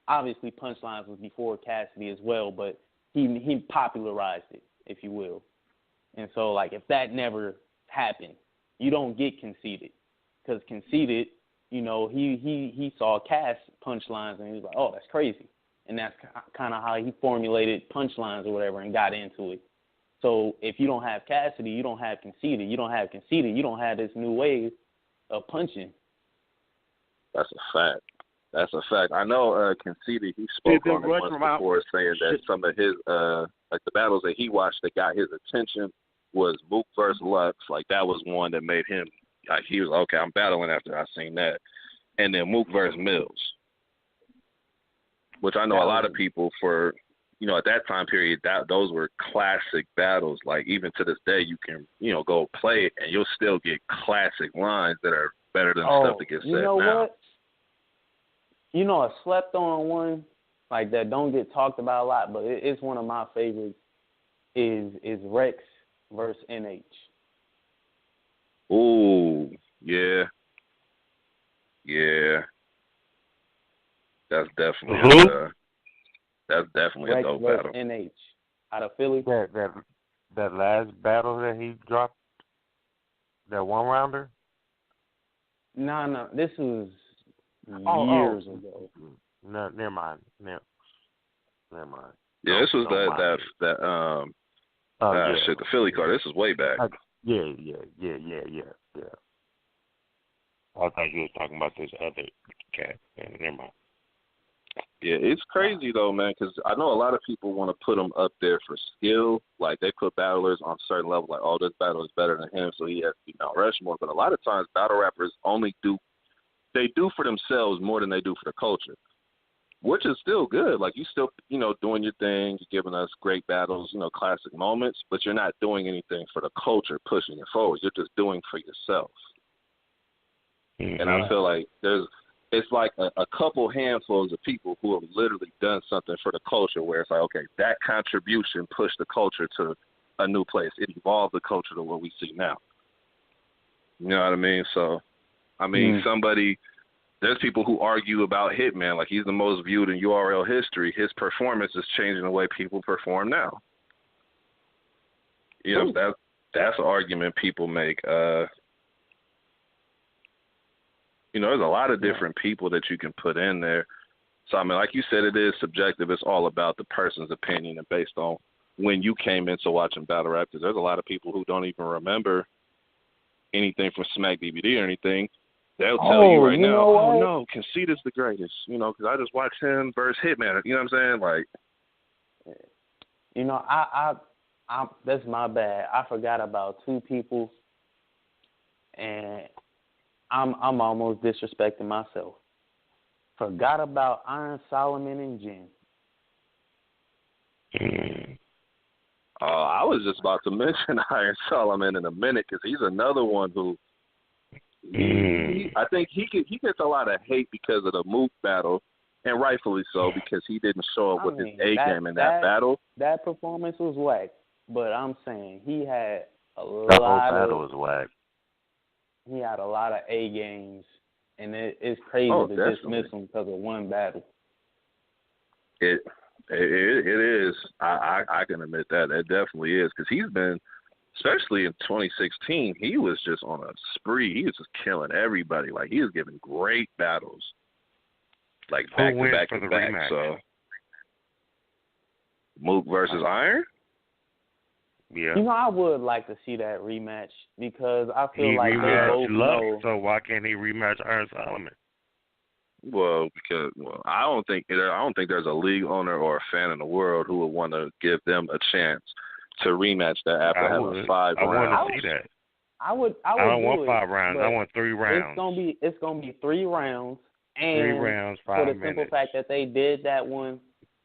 [SPEAKER 2] obviously punchlines was before Cassidy as well, but he popularized it, if you will. And so like if that never happened, you don't get Conceited, because Conceited, you know, he saw Cass punchlines and he was like, oh, that's crazy, and that's kind of how he formulated punchlines or whatever and got into it. So if you don't have Cassidy, you don't have Conceited. You don't have Conceited, you don't have this new wave of punching.
[SPEAKER 1] That's a fact. I know Conceited, he spoke on it once before, saying that some of his like the battles that he watched that got his attention was Mook versus Lux. Like that was one that made him like he was okay, I'm battling after I seen that. And then Mook versus Mills, which I know a lot of people for, you know, at that time period, those were classic battles. Like even to this day, you can, you know, go play it and you'll still get classic lines that are better than stuff that gets said now.
[SPEAKER 2] You know what? You know, a slept on one like that don't get talked about a lot, but it's one of my favorites. Is Rex versus NH.
[SPEAKER 1] Ooh, yeah. That's definitely a dope battle.
[SPEAKER 2] NH out of Philly.
[SPEAKER 3] That last battle that he dropped, that one rounder.
[SPEAKER 2] No, this was years ago.
[SPEAKER 3] No, never mind.
[SPEAKER 1] Yeah, this was shit, the Philly card. This is way back.
[SPEAKER 3] Yeah. I thought you was talking about this other cat. Never mind.
[SPEAKER 1] Yeah, it's crazy though, man, because I know a lot of people want to put them up there for skill. Like they put battlers on a certain level, like, oh, this battle is better than him, so he has to be Mount Rushmore. But a lot of times, battle rappers only do for themselves more than they do for the culture, which is still good. Like you still, you know, doing your thing, you're giving us great battles, you know, classic moments, but you're not doing anything for the culture, pushing it forward. You're just doing for yourself. Mm-hmm. And I feel like it's like a couple handfuls of people who have literally done something for the culture where it's like, okay, that contribution pushed the culture to a new place. It evolved the culture to what we see now. You know what I mean? So, I mean, there's people who argue about Hitman, like he's the most viewed in URL history. His performance is changing the way people perform now. You know, that's an argument people make. You know, there's a lot of different people that you can put in there. So, I mean, like you said, it is subjective. It's all about the person's opinion and based on when you came into watching battle rap. Because there's a lot of people who don't even remember anything from Smack DVD or anything. They'll tell you right now, oh, no, Conceit is the greatest, you know, because I just watched him versus Hitman. You know what I'm saying? Like,
[SPEAKER 2] you know, I that's my bad. I forgot about two people, and I'm almost disrespecting myself. Forgot about Iron Solomon and Jen.
[SPEAKER 1] I was just about to mention Iron Solomon in a minute because he's another one who I think he gets a lot of hate because of the Mook battle, and rightfully so because he didn't show up with his A game in that battle.
[SPEAKER 2] That performance was whack, but I'm saying he had a lot.
[SPEAKER 3] The whole battle was whack.
[SPEAKER 2] He had a lot of A games, and it's crazy to dismiss him because of one battle.
[SPEAKER 1] It is. I can admit that. It definitely is because he's been, especially in 2016, he was just on a spree. He was just killing everybody. Like he was giving great battles, like back to back to back. So Mook versus Iron.
[SPEAKER 3] Yeah.
[SPEAKER 1] You
[SPEAKER 3] know,
[SPEAKER 2] I would like to see that rematch because I feel like
[SPEAKER 3] they both know. So why can't he rematch Iron Solomon?
[SPEAKER 1] Well, because I don't think there's a league owner or a fan in the world who would want to give them a chance to rematch that after having 5 rounds.
[SPEAKER 3] I want to see that.
[SPEAKER 2] I would.
[SPEAKER 3] I don't want 5 rounds. I want 3 rounds.
[SPEAKER 2] It's gonna be 3 rounds, And
[SPEAKER 3] 3 rounds, 5
[SPEAKER 2] for
[SPEAKER 3] minutes.
[SPEAKER 2] the simple fact that they did that one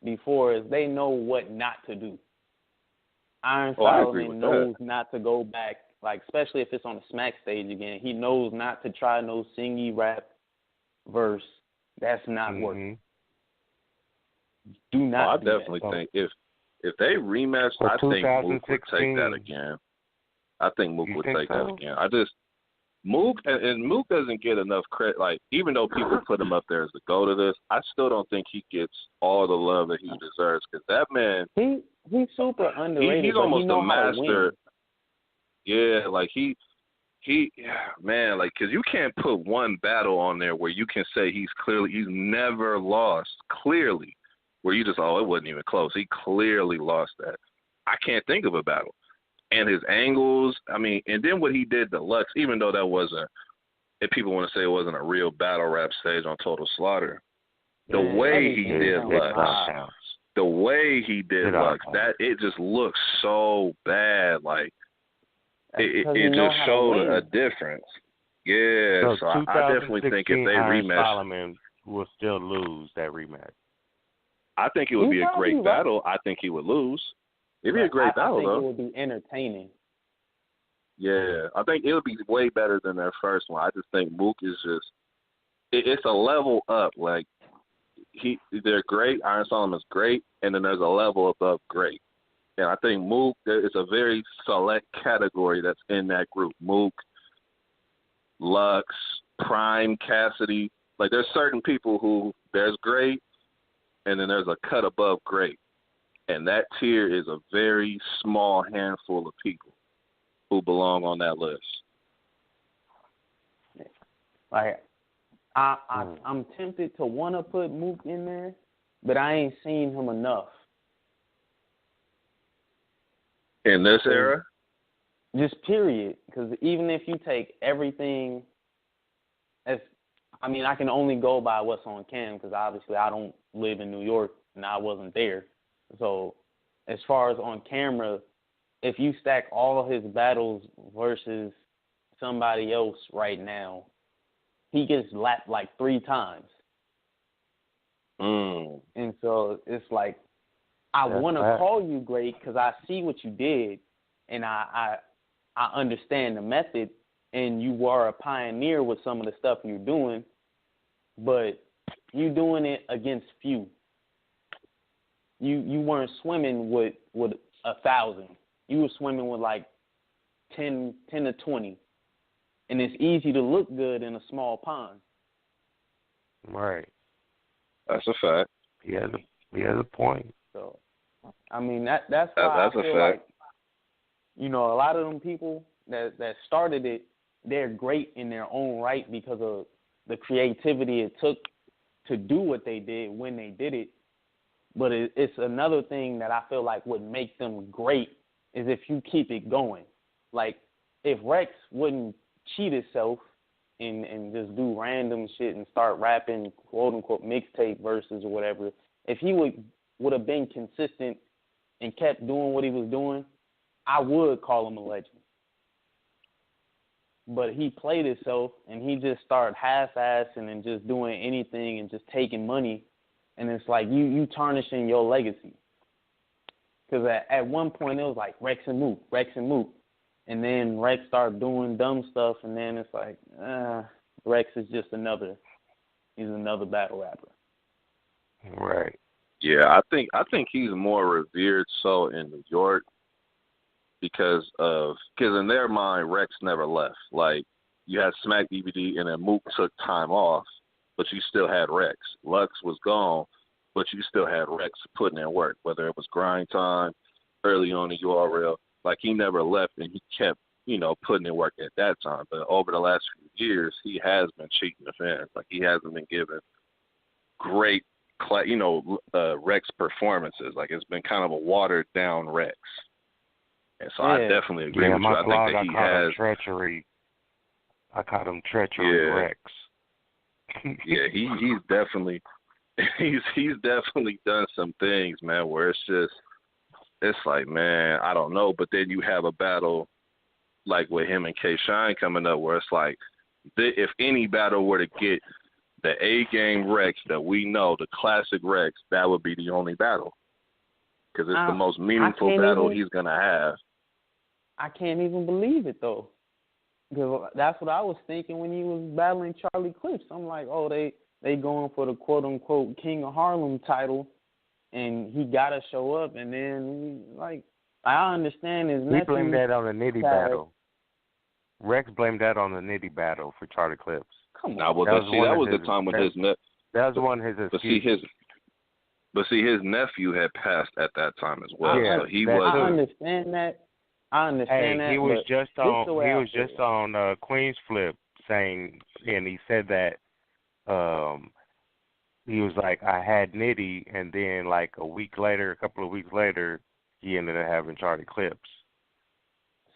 [SPEAKER 2] before, is they know what not to do. Iron Solomon knows not to go back, like especially if it's on the smack stage again. He knows not to try no singy rap verse. That's not working. Do not.
[SPEAKER 1] I definitely think if they rematch, I think Mook would take that again. I think Mook would take that again. Mook and Mook doesn't get enough credit. Like, even though people put him up there as the GOAT of this, I still don't think he gets all the love that he deserves. Because that man,
[SPEAKER 2] he's super underrated.
[SPEAKER 1] He's almost a master.
[SPEAKER 2] Yeah,
[SPEAKER 1] like he man, like, because you can't put one battle on there where you can say he's never lost. Clearly, where you just it wasn't even close. He clearly lost that. I can't think of a battle. And his angles, I mean, and then what he did to Lux, even though that wasn't, if people want to say it wasn't a real battle rap stage on Total Slaughter, the way he did Lux, that it just looks so bad. Like, it just showed a difference. Yeah, so I definitely think if they rematch,
[SPEAKER 3] Solomon will still lose that rematch.
[SPEAKER 1] I think it would be a great battle. I think he would lose. It'd be a great battle, though.
[SPEAKER 2] I think it would be entertaining.
[SPEAKER 1] Yeah, I think it would be way better than their first one. I just think Mook is just it's a level up. Like, they're great. Iron Solomon's great, and then there's a level above great. And I think Mook, it's a very select category that's in that group. Mook, Lux, Prime, Cassidy. Like, there's certain people who there's great, and then there's a cut above great. And that tier is a very small handful of people who belong on that list.
[SPEAKER 2] Like, I'm tempted to want to put Mook in there, but I ain't seen him enough.
[SPEAKER 1] In this era?
[SPEAKER 2] Just period. Because even if you take everything I can only go by what's on cam, because obviously I don't live in New York and I wasn't there. So as far as on camera, if you stack all his battles versus somebody else right now, he gets lapped like 3 times. And so it's like, I want to call you great because I see what you did, and I understand the method, and you are a pioneer with some of the stuff you're doing, but you doing it against few. You weren't swimming with 1,000. You were swimming with like 10 to 20. And it's easy to look good in a small pond.
[SPEAKER 3] Right.
[SPEAKER 1] That's a fact.
[SPEAKER 3] He has a point.
[SPEAKER 2] So, I mean, that's why I feel like, a lot of them people that started it, they're great in their own right because of the creativity it took to do what they did when they did it. But it's another thing that I feel like would make them great is if you keep it going. Like, if Rex wouldn't cheat himself and just do random shit and start rapping, quote-unquote, mixtape verses or whatever, if he would have been consistent and kept doing what he was doing, I would call him a legend. But he played himself, and he just started half-assing and just doing anything and just taking money. And it's like you tarnishing your legacy. Because at one point it was like Rex and Mook. And then Rex started doing dumb stuff, and then it's like, Rex is just another battle rapper.
[SPEAKER 3] Right.
[SPEAKER 1] Yeah, I think he's more revered so in New York because in their mind Rex never left. Like, you had Smack DVD and then Mook took time off, but you still had Rex. Lux was gone, but you still had Rex putting in work, whether it was grind time, early on in URL. Like, he never left, and he kept, putting in work at that time. But over the last few years, he has been cheating the fans. Like, he hasn't been given great, Rex performances. Like, it's been kind of a watered-down Rex. And so I definitely agree with you. I think that he has
[SPEAKER 3] treachery. I caught him treachery Rex.
[SPEAKER 1] Yeah, he's definitely done some things, man, where it's like, man, I don't know. But then you have a battle like with him and K-Shine coming up where it's like, if any battle were to get the A-game Rex that we know, the classic Rex, that would be the only battle. Because it's the most meaningful battle he's going to have.
[SPEAKER 2] I can't even believe it, though. Because that's what I was thinking when he was battling Charlie Clips. I'm like, oh, they going for the quote-unquote King of Harlem title, and he got to show up. And then, like, I understand his nephew.
[SPEAKER 3] He blamed that on the Nitty battle. Rex blamed that on the Nitty battle for Charlie Clips.
[SPEAKER 1] Come on. That was the time when
[SPEAKER 3] that was one of his excuses.
[SPEAKER 1] But his nephew had passed at that time as well.
[SPEAKER 3] Yeah,
[SPEAKER 1] so he was.
[SPEAKER 2] I understand that.
[SPEAKER 3] He was just on Queen's Flip saying, and he said that he was like, I had Nitty, and then like a couple of weeks later, he ended up having Charlie Clips.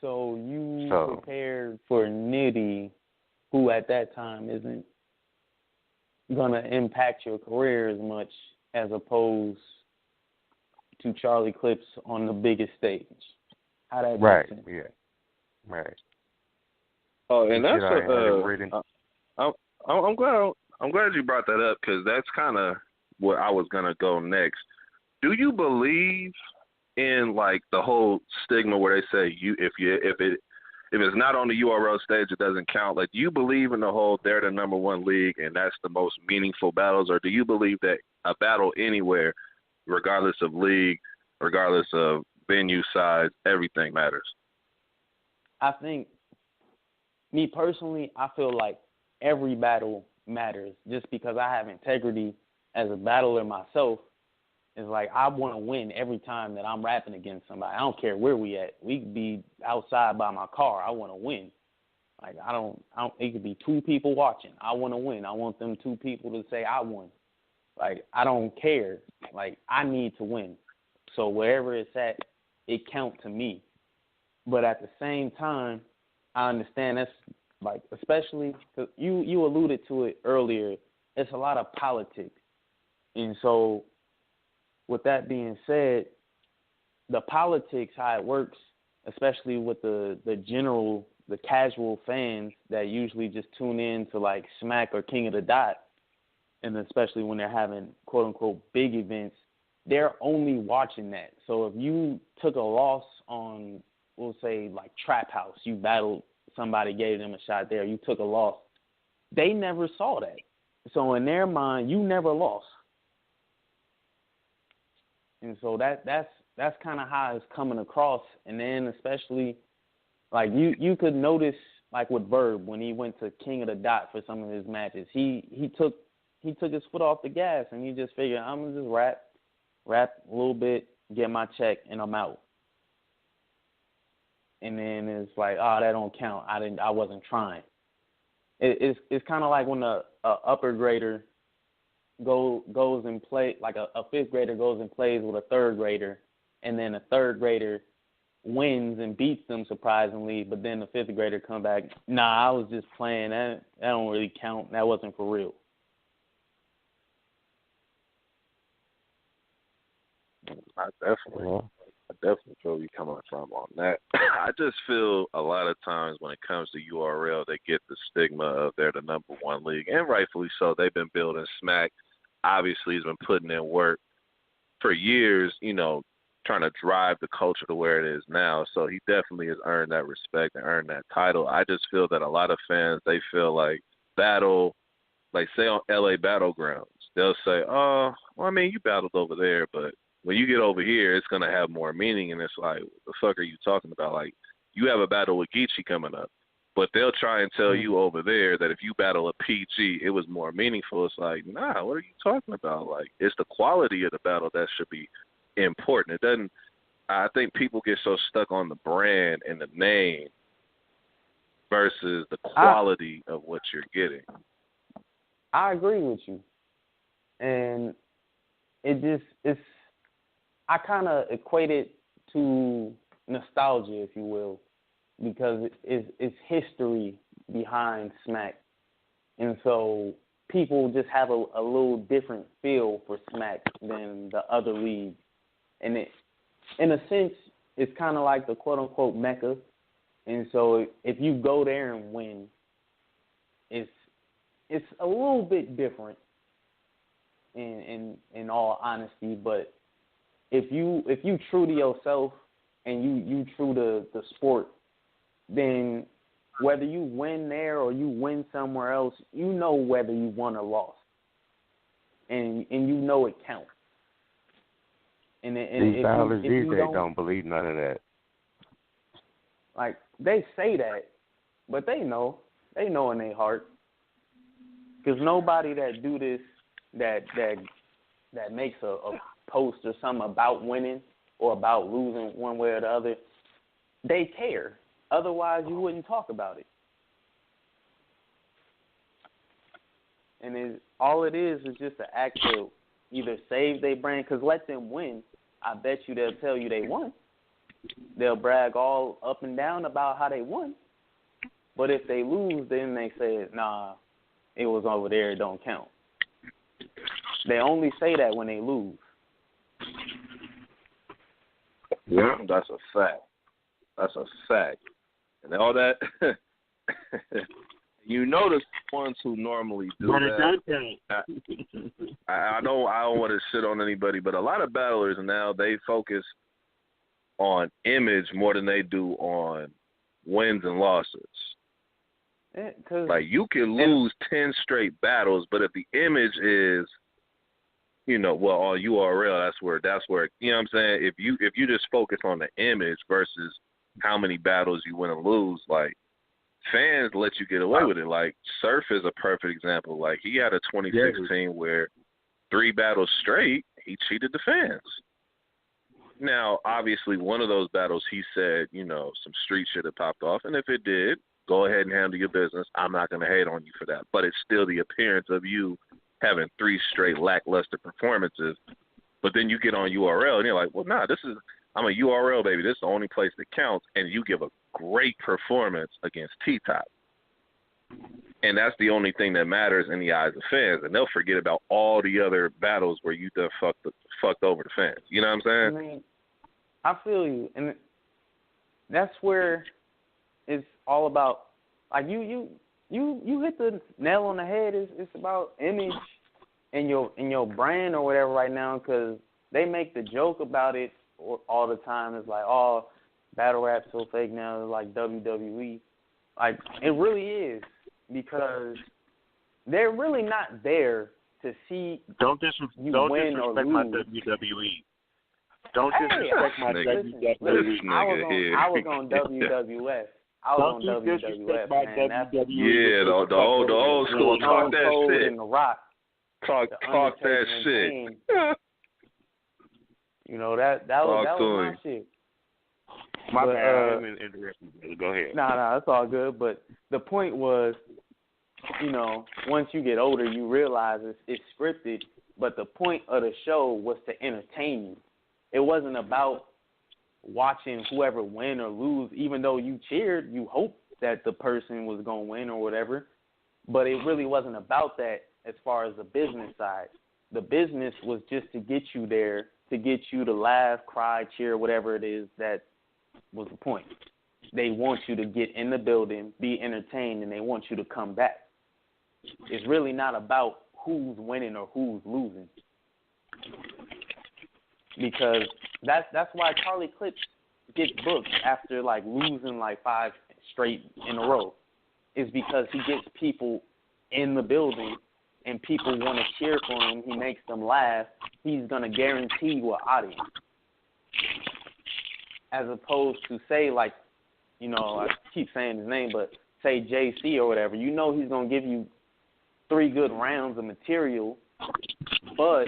[SPEAKER 2] So you prepared for Nitty, who at that time isn't gonna impact your career as much as opposed to Charlie Clips on the biggest stage. How that
[SPEAKER 3] right?
[SPEAKER 2] Sense?
[SPEAKER 3] Yeah, right.
[SPEAKER 1] Oh, and that's I'm glad you brought that up because that's kind of where I was gonna go next. Do you believe in like the whole stigma where they say if it's not on the URL stage it doesn't count? Like, do you believe in the whole they're the number one league and that's the most meaningful battles, or do you believe that a battle anywhere, regardless of league, regardless of venue size, everything matters?
[SPEAKER 2] I think, me personally, I feel like every battle matters just because I have integrity as a battler myself. It's like I want to win every time that I'm rapping against somebody. I don't care where we at. We could be outside by my car. I want to win. Like I don't. It could be two people watching. I want to win. I want them two people to say I won. Like I don't care. Like I need to win. So wherever it's at, it counts to me. But at the same time, I understand that's like, especially cause you alluded to it earlier. It's a lot of politics, and so. With that being said, the politics, how it works, especially with the casual fans that usually just tune in to like Smack or King of the Dot, and especially when they're having quote unquote big events, they're only watching that. So if you took a loss on, we'll say like Trap House, you battled somebody, gave them a shot there, you took a loss, they never saw that. So in their mind, you never lost. And so that's kind of how it's coming across. And then especially, like, you could notice, like, with Verb, when he went to King of the Dot for some of his matches, he took his foot off the gas, and he just figured, I'm going to just rap a little bit, get my check, and I'm out. And then it's like, oh, that don't count. I wasn't trying. It's kind of like when a upper grader goes and play, like a fifth grader goes and plays with a third grader, and then a third grader wins and beats them surprisingly, but then the fifth grader come back, nah, I was just playing, that don't really count, that wasn't for real.
[SPEAKER 1] I definitely feel you coming from on that. I just feel a lot of times when it comes to URL, they get the stigma of they're the number one league, and rightfully so. They've been building Smack. Obviously, he's been putting in work for years, trying to drive the culture to where it is now. So he definitely has earned that respect and earned that title. I just feel that a lot of fans, they feel like battle, like say on LA Battlegroundz, they'll say, oh, well, I mean, you battled over there, but when you get over here, it's going to have more meaning. And it's like, what the fuck are you talking about? Like, you have a battle with Geechee coming up. But they'll try and tell you over there that if you battle a PG, it was more meaningful. It's like, nah, what are you talking about? Like, it's the quality of the battle that should be important. It doesn't. I think people get so stuck on the brand and the name versus the quality of what you're getting.
[SPEAKER 2] I agree with you, and I kind of equate it to nostalgia, if you will, because it's history behind Smack. And so people just have a little different feel for Smack than the other leagues. And it, in a sense, it's kind of like the quote-unquote Mecca. And so if you go there and win, it's it's a little bit different in all honesty, but if you true to yourself and you true to the sport, then whether you win there or you win somewhere else, you know whether you won or lost, and you know it counts. And
[SPEAKER 3] these battlers these days
[SPEAKER 2] don't
[SPEAKER 3] don't believe none of that.
[SPEAKER 2] Like, they say that, but they know in their heart, because nobody that do this that makes a post or something about winning or about losing one way or the other, they care. Otherwise, you wouldn't talk about it. And all it is just an act to either save their brand, because let them win. I bet you they'll tell you they won. They'll brag all up and down about how they won. But if they lose, then they say, nah, it was over there, it don't count. They only say that when they lose.
[SPEAKER 1] Yeah, that's a fact. That's a fact. And all that, you notice the ones who normally do
[SPEAKER 3] but
[SPEAKER 1] that. I don't want to shit on anybody, but a lot of battlers now, they focus on image more than they do on wins and losses. Like, you can lose 10 straight battles, but if the image is, on URL, that's where, you know what I'm saying? If you just focus on the image versus how many battles you win and lose, like, fans let you get away with it. Like, Surf is a perfect example. Like, he had a 2016 where 3 battles straight, he cheated the fans. Now, obviously, one of those battles, he said, some street shit had popped off, and if it did, go ahead and handle your business. I'm not going to hate on you for that. But it's still the appearance of you having 3 straight lackluster performances. But then you get on URL, and you're like, well, nah, I'm a URL, baby. This is the only place that counts. And you give a great performance against T-Top. And that's the only thing that matters in the eyes of fans. And they'll forget about all the other battles where you done fucked over the fans. You know what I'm saying?
[SPEAKER 2] I mean, I feel you. And that's where it's all about, like, you hit the nail on the head. It's about image and your brand or whatever right now, because they make the joke about it all the time. It's like, oh, battle rap's so fake now, it's like WWE. Like, it really is, because they're really not there to see
[SPEAKER 3] don't
[SPEAKER 2] you
[SPEAKER 3] don't
[SPEAKER 2] win or
[SPEAKER 3] disrespect
[SPEAKER 2] lose.
[SPEAKER 3] my WWE. Don't disrespect my WWE.
[SPEAKER 2] Listen, I was on WWF. I was on WWF, man.
[SPEAKER 3] WWE.
[SPEAKER 1] Yeah, the old school. Talk that shit.
[SPEAKER 2] And the Rock.
[SPEAKER 1] Talk that shit.
[SPEAKER 2] That was my shit.
[SPEAKER 3] My
[SPEAKER 2] but,
[SPEAKER 3] bad. I didn't interrupt you. Go ahead.
[SPEAKER 2] Nah, that's all good. But the point was, once you get older, you realize it's scripted. But the point of the show was to entertain you. It wasn't about watching whoever win or lose. Even though you cheered, you hoped that the person was going to win or whatever. But it really wasn't about that as far as the business side. The business was just to get you there, to get you to laugh, cry, cheer, whatever it is. That was the point. They want you to get in the building, be entertained, and they want you to come back. It's really not about who's winning or who's losing. Because that's why Charlie Clips gets booked after, like, losing, like, 5 straight in a row. Is because he gets people in the building and people want to cheer for him. He makes them laugh. He's going to guarantee you an audience. As opposed to, say, like, I keep saying his name, but say JC or whatever. He's going to give you 3 good rounds of material, but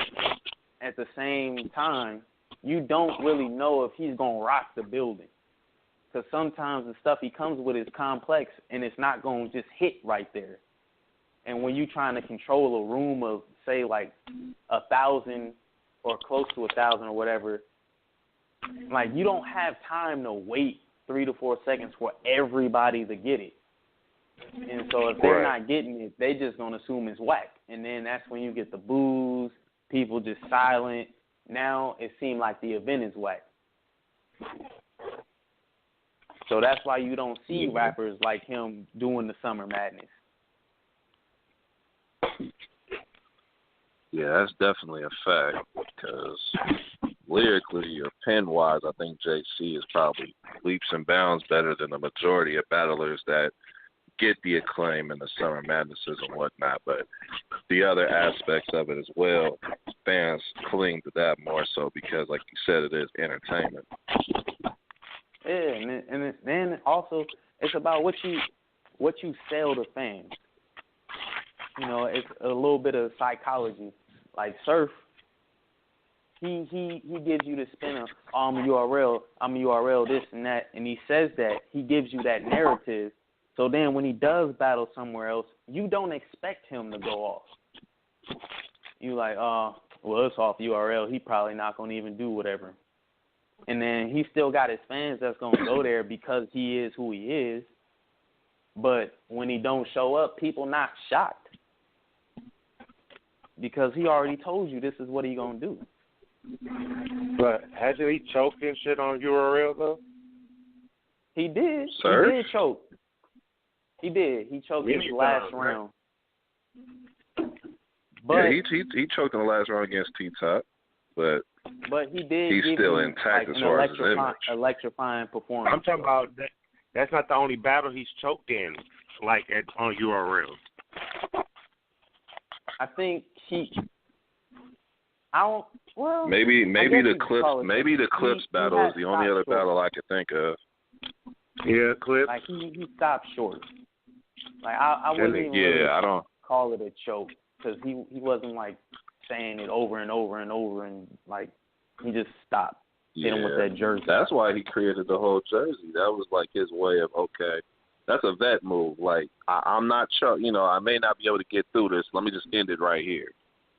[SPEAKER 2] at the same time, you don't really know if he's going to rock the building. Because sometimes the stuff he comes with is complex, and it's not going to just hit right there. And when you're trying to control a room of, say, like 1,000 or close to 1,000 or whatever, like, you don't have time to wait 3 to 4 seconds for everybody to get it. And so if they're not getting it, they just going to assume it's whack. And then that's when you get the boos, people just silent. Now it seemed like the event is whack. So that's why you don't see rappers like him doing the Summer Madness.
[SPEAKER 1] Yeah, that's definitely a fact because lyrically or pen-wise, I think JC is probably leaps and bounds better than the majority of battlers that get the acclaim in the Summer Madnesses and whatnot. But the other aspects of it as well, fans cling to that more so because, like you said, it is entertainment.
[SPEAKER 2] Yeah, and then also it's about what you sell to fans. You know, it's a little bit of psychology. Like Surf, he gives you the spin of I'm a URL, this and that, and he says that he gives you that narrative. So then when he does battle somewhere else, you don't expect him to go off. You like, well, it's off URL. He probably not gonna even do whatever. And then he still got his fans that's gonna go there because he is who he is. But when he don't show up, people not shocked. Because he already told you this is what he gonna do.
[SPEAKER 3] But hasn't he choked and shit on URL though?
[SPEAKER 2] He did.
[SPEAKER 1] Sir?
[SPEAKER 2] He did choke. He did. He choked in the last round. But
[SPEAKER 1] yeah, he choked in the last round against T-Top, but
[SPEAKER 2] he did.
[SPEAKER 1] He's still intact as far as his image.
[SPEAKER 2] Electrifying performance.
[SPEAKER 3] I'm talking about that. That's not the only battle he's choked in, like on URL.
[SPEAKER 2] I think I don't. Well,
[SPEAKER 1] maybe the Clips battle is the only other battle I could think of.
[SPEAKER 3] Yeah, Clips.
[SPEAKER 2] Like he stopped short. Like I wouldn't even really
[SPEAKER 1] I don't
[SPEAKER 2] call it a choke because he wasn't like saying it over and over and over and like he just stopped. Hit him with that jersey.
[SPEAKER 1] That's why he created the whole jersey. That was like his way of that's a vet move. Like I'm not sure, I may not be able to get through this. Let me just end it right here.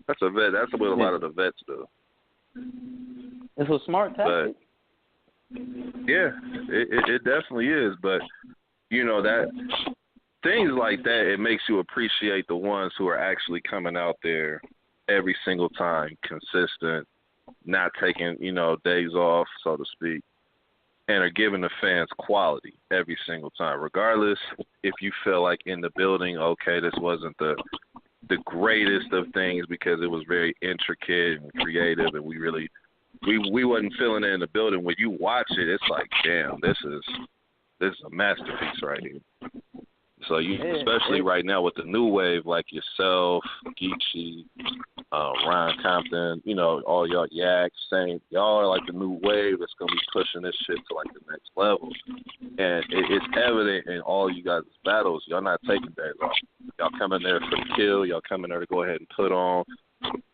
[SPEAKER 1] That's a vet. That's what a lot of the vets do.
[SPEAKER 2] It's a smart tactic.
[SPEAKER 1] But, yeah, it definitely is. But that things like that, it makes you appreciate the ones who are actually coming out there every single time, consistent, not taking days off, so to speak, and are giving the fans quality every single time, regardless if you feel like in the building, okay, this wasn't the greatest of things because it was very intricate and creative, and we wasn't feeling it in the building. When you watch it, it's like, damn, this is a masterpiece right here. So especially right now with the new wave, like yourself, Geechee, Ryan Compton, all y'all Yak, Saint, y'all are like the new wave that's gonna be pushing this shit to like the next level. And it's evident in all you guys' battles. Y'all not taking days off. Y'all coming there for the kill. Y'all coming there to go ahead and put on.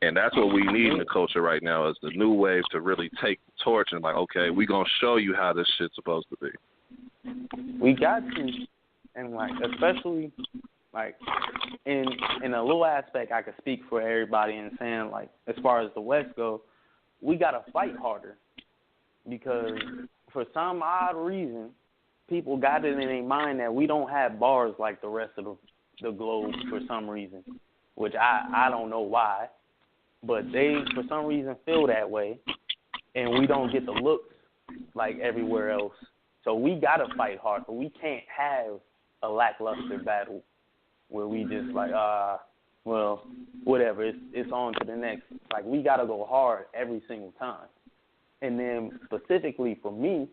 [SPEAKER 1] And that's what we need in the culture right now is the new wave to really take the torch and like, okay, we gonna show you how this shit's supposed to be.
[SPEAKER 2] We got to. And like, especially like in a little aspect, I could speak for everybody in saying like, as far as the West go, we gotta fight harder because for some odd reason, people got it in their mind that we don't have bars like the rest of the globe for some reason, which I don't know why, but they for some reason feel that way, and we don't get the looks like everywhere else. So we gotta fight hard, but we can't have a lackluster battle where we just like, well, whatever, it's on to the next. Like, we got to go hard every single time. And then specifically for me,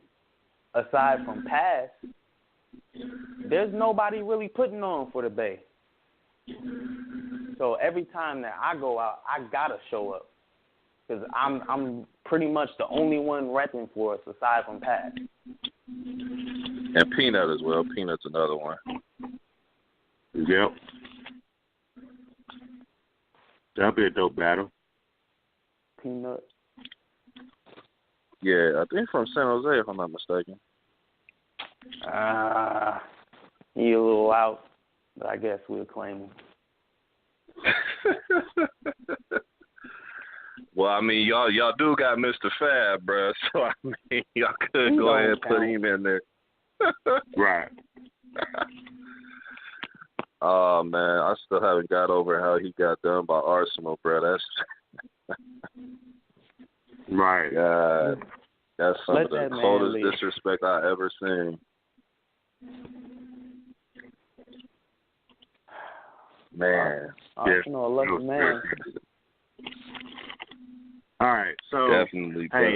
[SPEAKER 2] aside from Pass, there's nobody really putting on for the Bay. So every time that I go out, I got to show up because I'm pretty much the only one repping for us aside from Pass.
[SPEAKER 1] And Peanut as well. Peanut's another one.
[SPEAKER 3] Yep. That'll be a dope battle.
[SPEAKER 2] Peanut.
[SPEAKER 1] Yeah, I think from San Jose, if I'm not mistaken.
[SPEAKER 2] He a little out, but I guess we'll claim him.
[SPEAKER 1] Well, I mean, y'all do got Mr. Fab, bro. So I mean, y'all could go ahead and put him in there.
[SPEAKER 3] Right.
[SPEAKER 1] Oh man, I still haven't got over how he got done by Arsenal, bro. That's
[SPEAKER 3] right.
[SPEAKER 1] God, that's some of the coldest disrespect I ever seen. Man,
[SPEAKER 2] You know, a lucky man.
[SPEAKER 4] All right, so
[SPEAKER 1] Definitely.
[SPEAKER 4] Hey,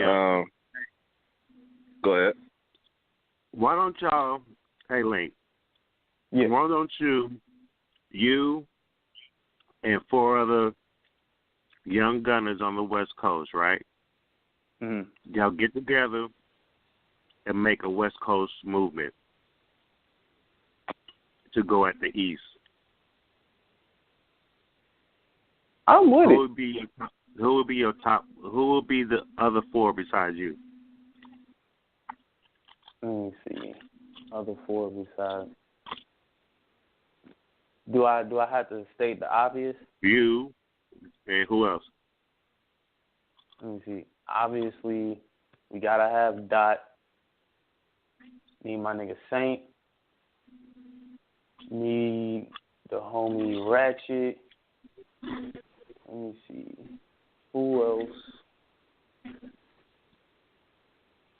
[SPEAKER 1] go ahead.
[SPEAKER 4] why don't y'all? Hey, Linc.
[SPEAKER 2] Yeah.
[SPEAKER 4] Why don't you and 4 other young gunners on the West Coast, right?
[SPEAKER 2] Mm-hmm.
[SPEAKER 4] Y'all get together and make a West Coast movement to go at the East.
[SPEAKER 2] I'm with
[SPEAKER 4] Who
[SPEAKER 2] it.
[SPEAKER 4] would be your top? Who will be the other 4 besides you?
[SPEAKER 2] Let me see. Other 4 besides. Do I have to state the obvious?
[SPEAKER 4] You and who else?
[SPEAKER 2] Let me see. Obviously, we gotta have Dot. Need my nigga Saint. Need the homie Ratchet. Let me see. Who else?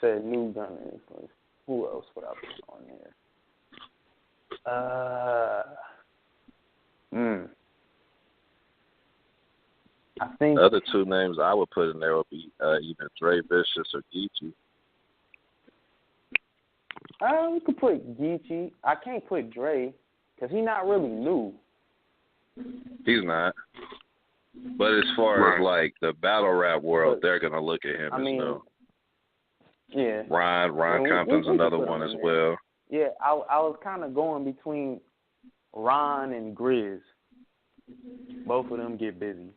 [SPEAKER 2] Said new gun influence. Who else would I put on there? I think
[SPEAKER 1] The other 2 names I would put in there would be either Dre Vicious or Geechee.
[SPEAKER 2] we could put Geechee. I can't put Dre because he's not really new.
[SPEAKER 1] He's not. But as far as like the battle rap world, they're gonna look at him as new.
[SPEAKER 2] Yeah.
[SPEAKER 1] Ron Compton's another one as well.
[SPEAKER 2] Yeah, I was kind of going between Ron and Grizz. Both of them get busy.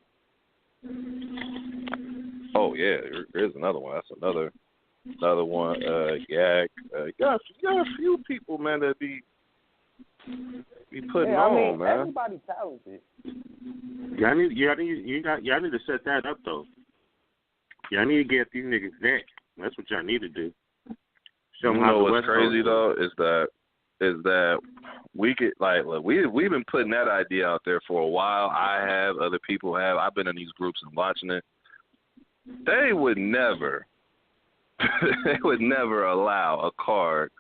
[SPEAKER 1] Oh yeah, there's another one. That's another one. Gag. You got a few people, man, that be putting on, man.
[SPEAKER 2] Everybody's talented.
[SPEAKER 4] Y'all need to set that up though. Y'all need to get these niggas neck. That's what y'all need to do. Show them how the
[SPEAKER 1] what's
[SPEAKER 4] West
[SPEAKER 1] crazy
[SPEAKER 4] Coast
[SPEAKER 1] though is that we could look, we've been putting that idea out there for a while. I have, other people have. I've been in these groups and watching it. They would never allow a card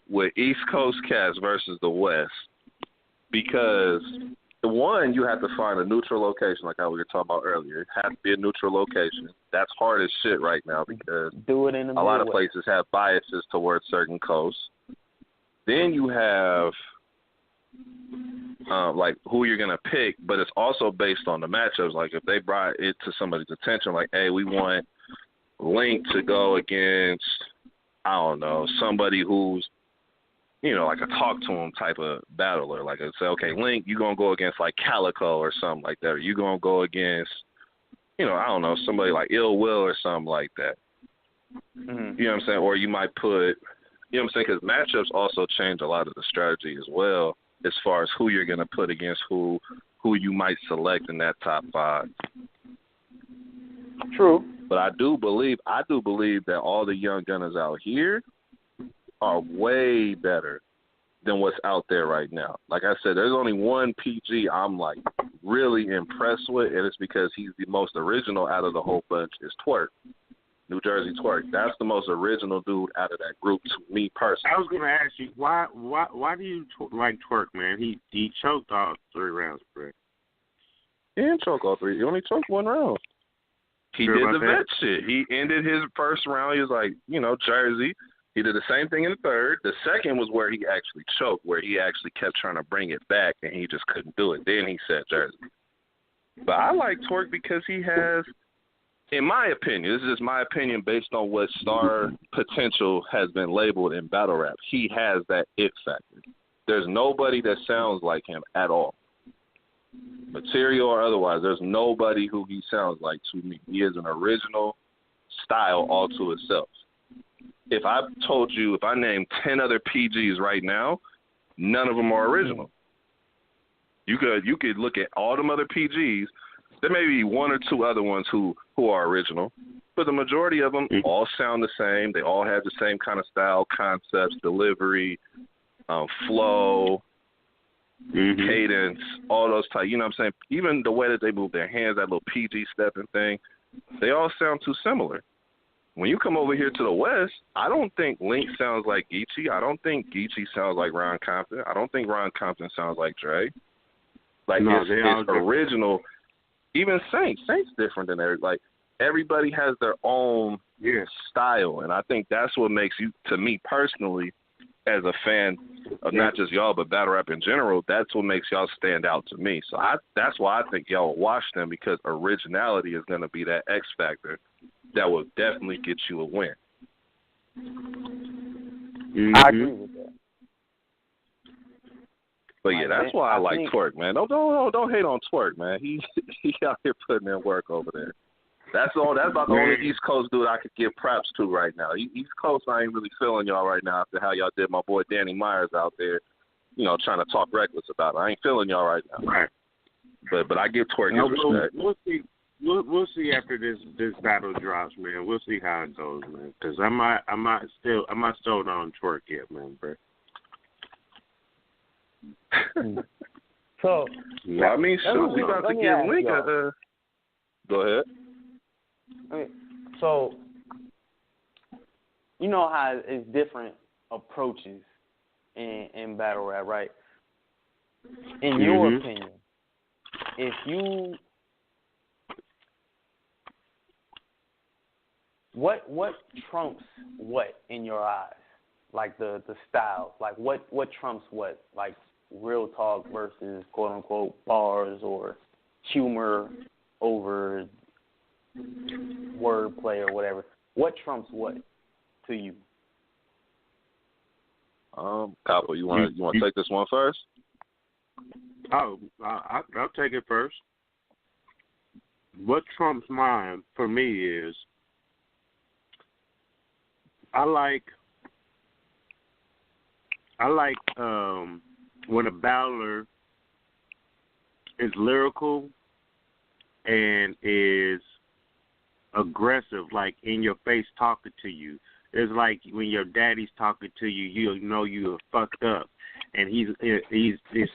[SPEAKER 1] with East Coast cats versus the West, because one, you have to find a neutral location, like how we were talking about earlier. It has to be a neutral location. That's hard as shit right now because
[SPEAKER 2] do it in
[SPEAKER 1] a lot of places have biases towards certain coasts. Then you have like who you're gonna pick, but it's also based on the matchups. Like if they brought it to somebody's attention, like, hey, we want Linc to go against, I don't know, somebody who's, like a talk to him type of battler. Like say, okay, Linc, you gonna go against like Calico or something like that, or you gonna go against, I don't know, somebody like Ill Will or something like that.
[SPEAKER 2] Mm-hmm.
[SPEAKER 1] You know what I'm saying? Or you might put, you know what I'm saying? Because matchups also change a lot of the strategy as well, as far as who you're going to put against who you might select in that top 5.
[SPEAKER 2] True.
[SPEAKER 1] But I do believe that all the young gunners out here are way better than what's out there right now. Like I said, there's only one PG I'm like really impressed with, and it's because he's the most original out of the whole bunch, is Twerk. New Jersey Twerk. That's the most original dude out of that group to me personally.
[SPEAKER 4] I was going to ask you, why do you like Twerk, man? He choked all 3 rounds, bro.
[SPEAKER 1] He didn't choke all 3. He only choked 1 round. He did the vet shit. He ended his first round. He was like, Jersey. He did the same thing in the third. The second was where he actually choked, where he actually kept trying to bring it back, and he just couldn't do it. Then he said Jersey. But I like Twerk because he has, in my opinion, this is just my opinion based on what star potential has been labeled in battle rap. He has that it factor. There's nobody that sounds like him at all. Material or otherwise, there's nobody who he sounds like to me. He is an original style all to itself. If I named 10 other PGs right now, none of them are original. You could look at all them other PGs. There may be 1 or 2 other ones who are original, but the majority of them all sound the same. They all have the same kind of style, concepts, delivery, flow, cadence, all those type. You know what I'm saying? Even the way that they move their hands, that little PG stepping thing, they all sound too similar. When you come over here to the West, I don't think Linc sounds like Geechee. I don't think Geechee sounds like Ron Compton. I don't think Ron Compton sounds like Dre. Like
[SPEAKER 4] No,
[SPEAKER 1] it's original. Even Saints different than everybody. Like everybody has their own style, and I think that's what makes you, to me personally, as a fan of not just y'all but battle rap in general, that's what makes y'all stand out to me. So that's why I think y'all will watch them, because originality is going to be that X factor that will definitely get you a win.
[SPEAKER 4] Mm-hmm.
[SPEAKER 2] I agree with that.
[SPEAKER 1] But yeah, that's why I like Twerk, man. Don't hate on Twerk, man. He out here putting in work over there. That's about the only East Coast dude I could give props to right now. East Coast, I ain't really feeling y'all right now after how y'all did my boy Danny Myers out there, trying to talk reckless about it. I ain't feeling y'all right now.
[SPEAKER 4] Right.
[SPEAKER 1] But I give Twerk his respect.
[SPEAKER 4] We'll see. We'll see after this battle drops, man. We'll see how it goes, man. Because I'm not sold on Twerk yet, man, bro.
[SPEAKER 2] So,
[SPEAKER 1] we about to give Linc a. Go ahead.
[SPEAKER 2] So, you know how it's different approaches in battle rap, right? In your opinion, what trumps what in your eyes? Like the styles, like what trumps what? Like real talk versus quote unquote bars, or humor over wordplay or whatever. What trumps what to you?
[SPEAKER 1] Capo, you want to take this one first?
[SPEAKER 4] I'll take it first. What trumps mine for me is I like when a battler is lyrical and is aggressive, like in your face talking to you. It's like when your daddy's talking to you, you know you are fucked up, and he's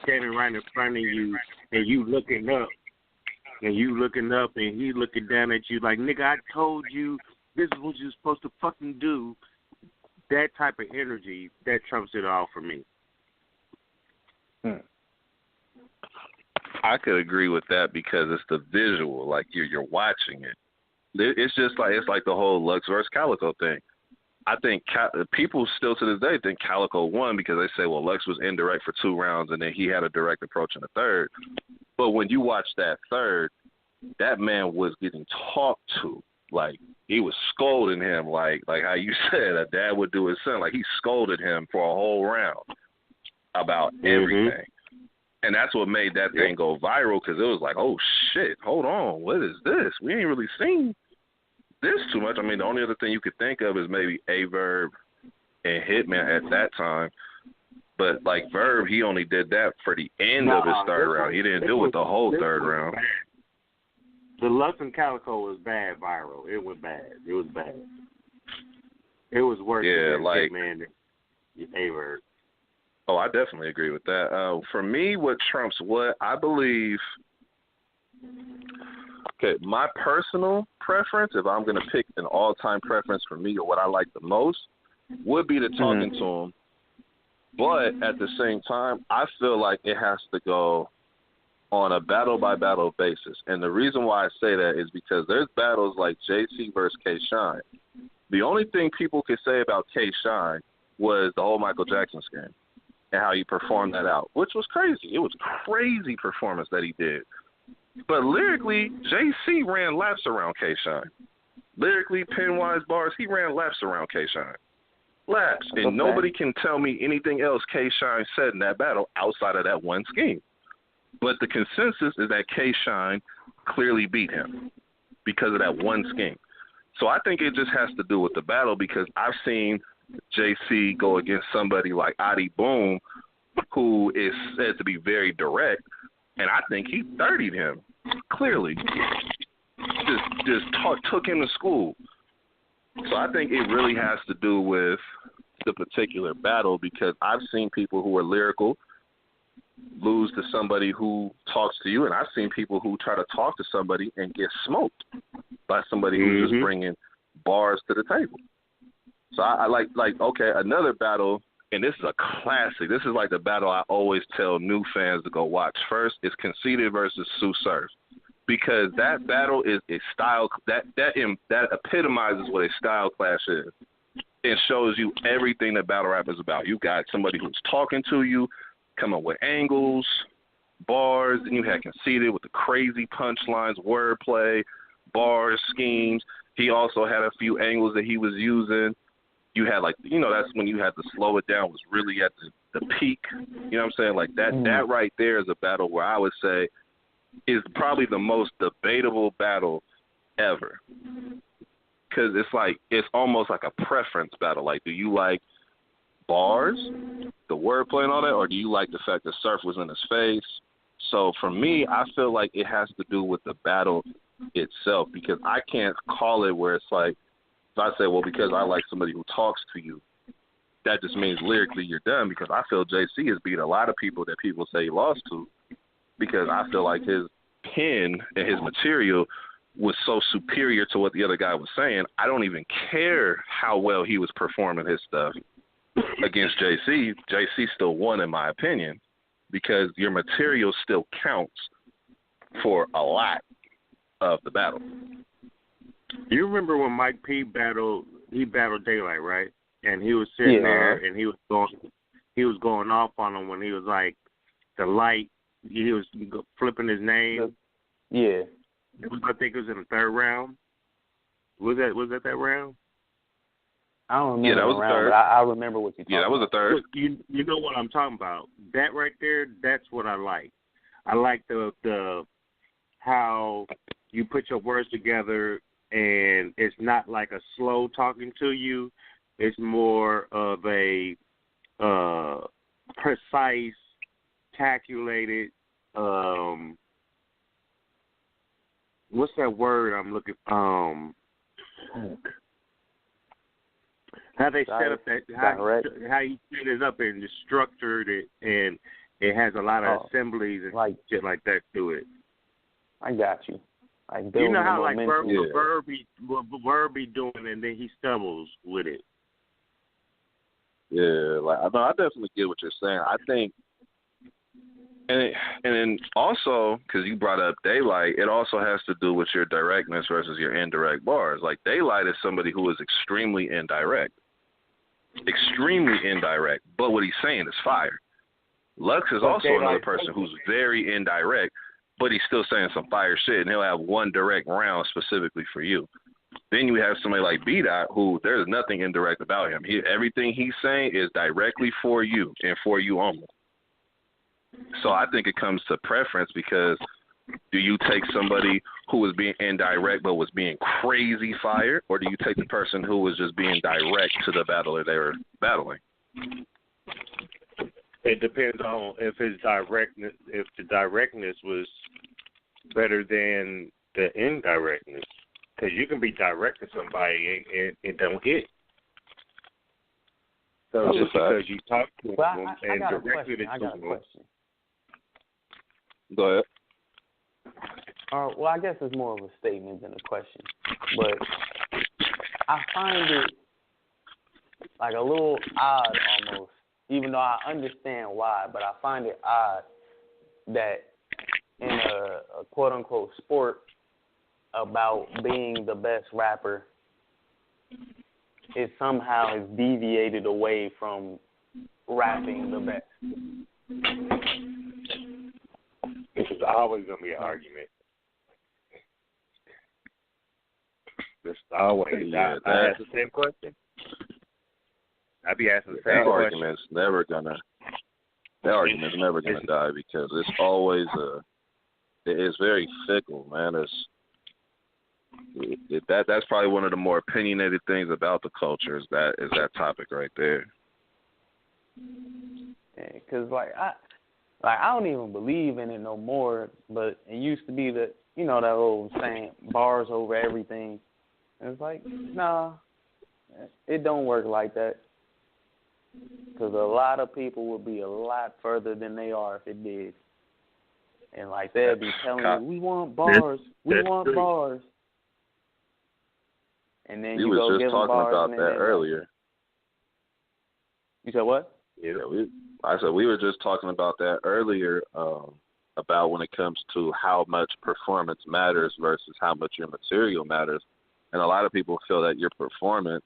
[SPEAKER 4] standing right in front of you, and you looking up, and he's looking down at you like, nigga, I told you this is what you're supposed to fucking do. That type of energy, that trumps it all for me.
[SPEAKER 1] I could agree with that because it's the visual, like you're watching it. It's just like the whole Lux versus Calico thing. I think people still to this day think Calico won because they say, well, Lux was indirect for 2 rounds and then he had a direct approach in the third. But when you watch that third, that man was getting talked to. Like, he was scolding him like how you said a dad would do his son. Like, he scolded him for a whole round about everything. And that's what made that thing go viral, because it was like, oh, shit, hold on, what is this? We ain't really seen this too much. I mean, the only other thing you could think of is maybe A-Verb and Hitman at that time. But, like, Verb, he only did that for the end of his third round. He didn't do it the whole third round.
[SPEAKER 4] The Lux and Calico was bad viral. It was bad. It was bad. It was worse than Hitman and A-Verb.
[SPEAKER 1] Oh, I definitely agree with that. For me, what trumps what, I believe, my personal preference, if I'm going to pick an all-time preference for me or what I like the most, would be the talking to him. But at the same time, I feel like it has to go on a battle-by-battle basis. And the reason why I say that is because there's battles like JC versus K-Shine. The only thing people could say about K-Shine was the whole Michael Jackson scam and how he performed that out, which was crazy. It was crazy performance that he did. But lyrically, JC ran laps around K-Shine. Lyrically, pen-wise bars, he ran laps around K-Shine. Laps. And nobody can tell me anything else K-Shine said in that battle outside of that one scheme. But the consensus is that K-Shine clearly beat him because of that one scheme. So I think it just has to do with the battle, because I've seen JC go against somebody like Adi Boom, who is said to be very direct, and I think he 30'd him clearly. Just took him to school. So I think it really has to do with the particular battle, because I've seen people who are lyrical lose to somebody who talks to you, and I've seen people who try to talk to somebody and get smoked by somebody who's just bringing bars to the table. So I like okay, another battle and this is a classic. This is like the battle I always tell new fans to go watch first. It's Conceited versus Sue Surf, because that battle is a style that epitomizes what a style clash is. It shows you everything that battle rap is about. You got somebody who's talking to you, coming with angles, bars, and you had Conceited with the crazy punchlines, wordplay, bars, schemes. He also had a few angles that he was using. You had that's when you had to slow it down, was really at the peak. You know what I'm saying? Like that right there is a battle where I would say is probably the most debatable battle ever. Because it's almost like a preference battle. Like, do you like bars, the wordplay and all that, or do you like the fact that Surf was in his face? So for me, I feel like it has to do with the battle itself, because I can't call it where it's like, if I say, well, because I like somebody who talks to you, that just means lyrically you're done, because I feel JC has beat a lot of people that people say he lost to, because I feel like his pen and his material was so superior to what the other guy was saying. I don't even care how well he was performing his stuff against JC. JC still won, in my opinion, because your material still counts for a lot of the battle.
[SPEAKER 4] You remember when Mike P battled Daylight, right? And he was sitting there and he was going off on him when he was like the light. He was flipping his name.
[SPEAKER 2] Yeah.
[SPEAKER 4] I think it was in the third round. Was that round?
[SPEAKER 2] I don't remember.
[SPEAKER 1] Yeah, that was the third.
[SPEAKER 2] But I remember what you talking about.
[SPEAKER 1] Yeah, that was the third.
[SPEAKER 4] Look, you know what I'm talking about. That right there, that's what I like. I like the how you put your words together, and it's not like a slow talking to you. It's more of a precise, calculated. What's that word I'm looking? How they set up that how you set it up and just structured it, and it has a lot of assemblies and shit like that to it.
[SPEAKER 2] I got you.
[SPEAKER 4] You know how like Verb be doing, and then he stumbles with it.
[SPEAKER 1] Yeah, I definitely get what you're saying. I think, and then also because you brought up Daylight, it also has to do with your directness versus your indirect bars. Like Daylight is somebody who is extremely indirect, but what he's saying is fire. Lux is also another person who's very indirect, but he's still saying some fire shit, and he'll have one direct round specifically for you. Then you have somebody like B-Dot, who there's nothing indirect about him. Everything he's saying is directly for you and for you only. So I think it comes to preference, because do you take somebody who was being indirect but was being crazy fire, or do you take the person who was just being direct to the battler they were battling?
[SPEAKER 3] It depends on if the directness was better than the indirectness. Because you can be direct to somebody and it don't hit. So just because you talk to them and directed it to them.
[SPEAKER 1] Go ahead.
[SPEAKER 2] Well, I guess it's more of a statement than a question. But I find it like a little odd almost, even though I understand why, but I find it odd that in a quote-unquote sport about being the best rapper, it somehow is deviated away from rapping the best.
[SPEAKER 3] This is always going to be an argument. This always.
[SPEAKER 1] Yeah,
[SPEAKER 3] I ask the same question. I be asking the same question.
[SPEAKER 1] That argument's never gonna die, because it's always it's very fickle, man. That's probably one of the more opinionated things about the culture is that topic right there.
[SPEAKER 2] Because I don't even believe in it no more. But it used to be that old saying, bars over everything. And it's like, nah, it don't work like that. Because a lot of people would be a lot further than they are if it did. And they'll be telling you, we want bars, bars. And then you
[SPEAKER 1] was
[SPEAKER 2] go
[SPEAKER 1] just
[SPEAKER 2] give them
[SPEAKER 1] talking
[SPEAKER 2] bars
[SPEAKER 1] about that earlier.
[SPEAKER 2] You said what?
[SPEAKER 1] I said we were just talking about that earlier, about when it comes to how much performance matters versus how much your material matters. And a lot of people feel that your performance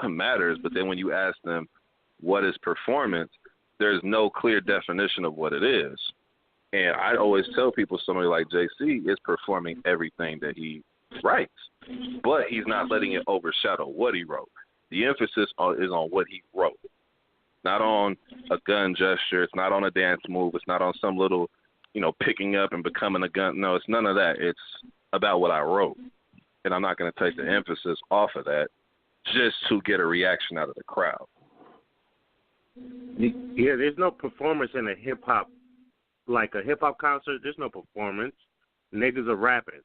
[SPEAKER 1] matters, but then when you ask them what is performance, there's no clear definition of what it is. And I always tell people somebody like JC is performing everything that he writes, but he's not letting it overshadow what he wrote. The emphasis is on what he wrote, not on a gun gesture. It's not on a dance move. It's not on some little, picking up and becoming a gun. No, it's none of that. It's about what I wrote. And I'm not going to take the emphasis off of that just to get a reaction out of the crowd.
[SPEAKER 4] Yeah, there's no performance in a hip-hop, like a hip-hop concert. There's no performance. Niggas are rapping.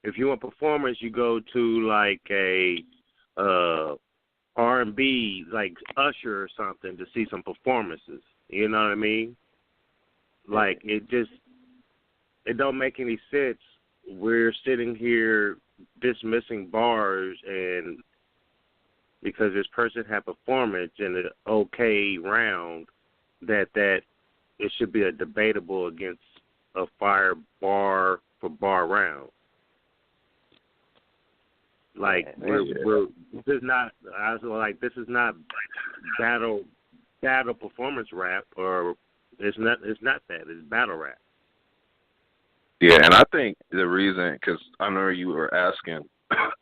[SPEAKER 4] If you want performance, you go to like a R&B, like Usher or something, to see some performances. You know what I mean? Like, it don't make any sense. We're sitting here dismissing bars, and because this person had performance in an okay round, that it should be a debatable against a fire bar for bar round. Like, this is not battle performance rap, or it's not that. It's battle rap.
[SPEAKER 1] Yeah, and I think the reason, because I know you were asking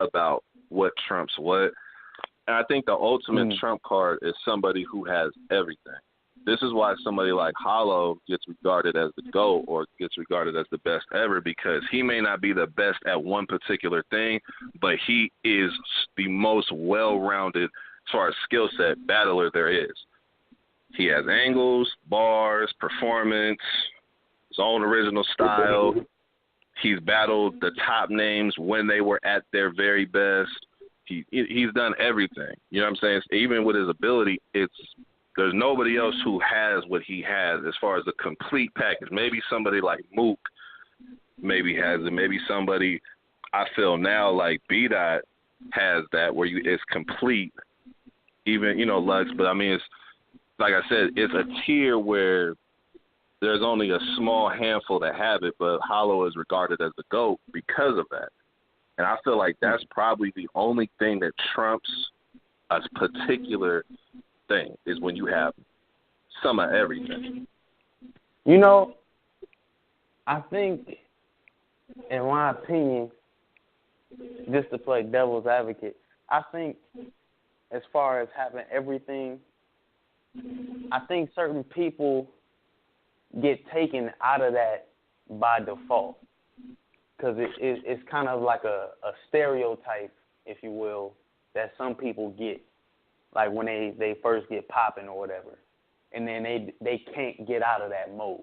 [SPEAKER 1] about what trumps what, and I think the ultimate trump card is somebody who has everything. This is why somebody like Hollow gets regarded as the GOAT or gets regarded as the best ever, because he may not be the best at one particular thing, but he is the most well-rounded, as far as skill set, battler there is. He has angles, bars, performance, his own original style. He's battled the top names when they were at their very best. He's done everything. You know what I'm saying? Even with his ability, there's nobody else who has what he has as far as the complete package. Maybe somebody like Mook maybe has it. Maybe somebody, I feel now, like B-Dot has that, where it's complete. Even, Lux, but I mean, it's like I said, it's a tier where there's only a small handful that have it, but Hollow is regarded as the GOAT because of that. And I feel like that's probably the only thing that trumps a particular thing, is when you have some of everything.
[SPEAKER 2] I think, in my opinion, just to play devil's advocate, I think as far as having everything, I think certain people get taken out of that by default, because it's kind of like a stereotype, if you will, that some people get, like when they first get popping or whatever, and then they can't get out of that mode.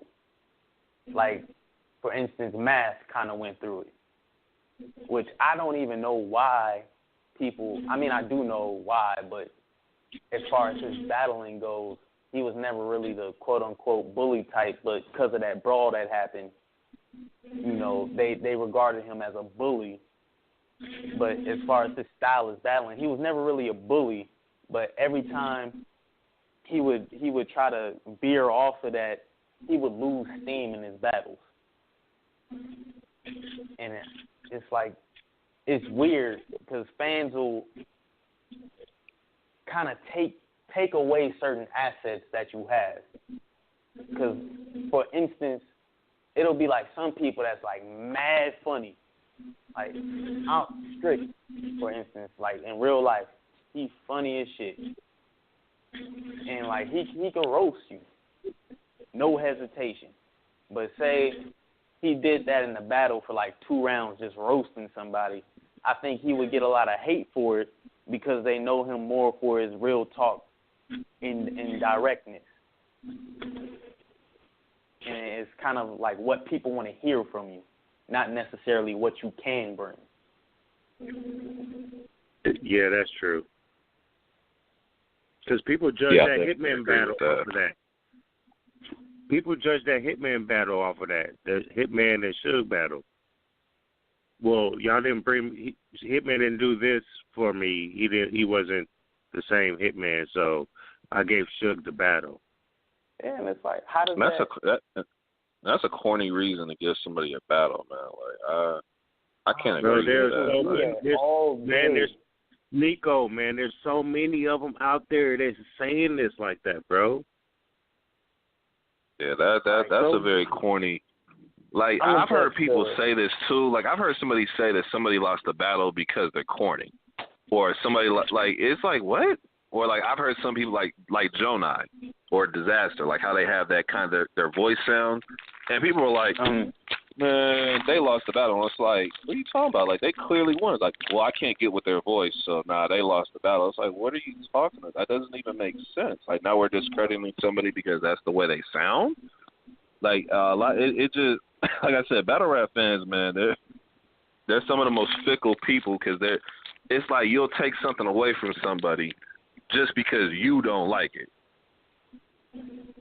[SPEAKER 2] Like, for instance, Math kind of went through it, which I don't even know why people, I mean, I do know why, but as far as his battling goes, he was never really the quote-unquote bully type, but because of that brawl that happened, they regarded him as a bully. But as far as his style is battling, he was never really a bully, but every time he would try to veer off of that, he would lose steam in his battles. And it's like, it's weird, because fans will kind of take away certain assets that you have. Because, for instance, it'll be like some people that's like mad funny. Like, Strict, for instance, like in real life, he's funny as shit. And like he can roast you, no hesitation. But say he did that in the battle for like 2 rounds, just roasting somebody, I think he would get a lot of hate for it, because they know him more for his real talk in directness. And it's kind of like what people want to hear from you, not necessarily what you can bring.
[SPEAKER 4] Yeah, that's true. Because people judge that Hitman battle off of that. People judge that Hitman battle off of that. The Hitman and Suge battle. Well, y'all didn't bring. Hitman didn't do this for me. He wasn't the same Hitman. So I gave Suge the battle.
[SPEAKER 2] Yeah, and it's like, how does
[SPEAKER 1] that's a corny reason to give somebody a battle, man. Like, I can't
[SPEAKER 4] Bro,
[SPEAKER 1] agree with that.
[SPEAKER 4] There's Nico, man, there's so many of them out there that's saying this like that, bro.
[SPEAKER 1] Yeah, that's a very corny. Like, I've heard people say this too. Like, I've heard somebody say that somebody lost a battle because they're corny, or somebody like it's like what? Or like I've heard some people like Jonai or Disaster, like how they have that kind of their voice sound, and people are like, man, they lost the battle. And it's like, what are you talking about? Like, they clearly won. It's like, well, I can't get with their voice, so they lost the battle. It's like, what are you talking about? That doesn't even make sense. Like, now we're discrediting somebody because that's the way they sound. Like, it just, like I said, battle rap fans, man, they're some of the most fickle people because it's like you'll take something away from somebody just because you don't like it.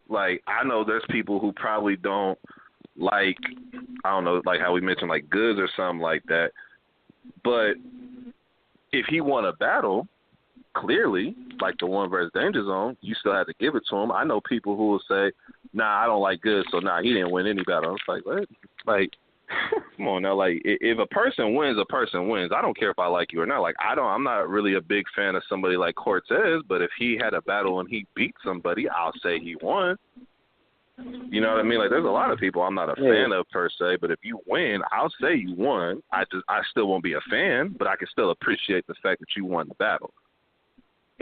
[SPEAKER 1] Like, I know there's people who probably don't like, I don't know, like how we mentioned, like Goods or something like that. But if he won a battle, clearly, like the one versus Danger Zone, you still have to give it to him. I know people who will say, I don't like Goods, so he didn't win any battle. It's like, what? Like, come on now. Like, if a person wins, a person wins. I don't care if I like you or not. Like, I'm not really a big fan of somebody like Cortez, but if he had a battle and he beat somebody, I'll say he won. You know what I mean? Like, there's a lot of people I'm not a fan of per se, but if you win, I'll say you won. I still won't be a fan, but I can still appreciate the fact that you won the battle.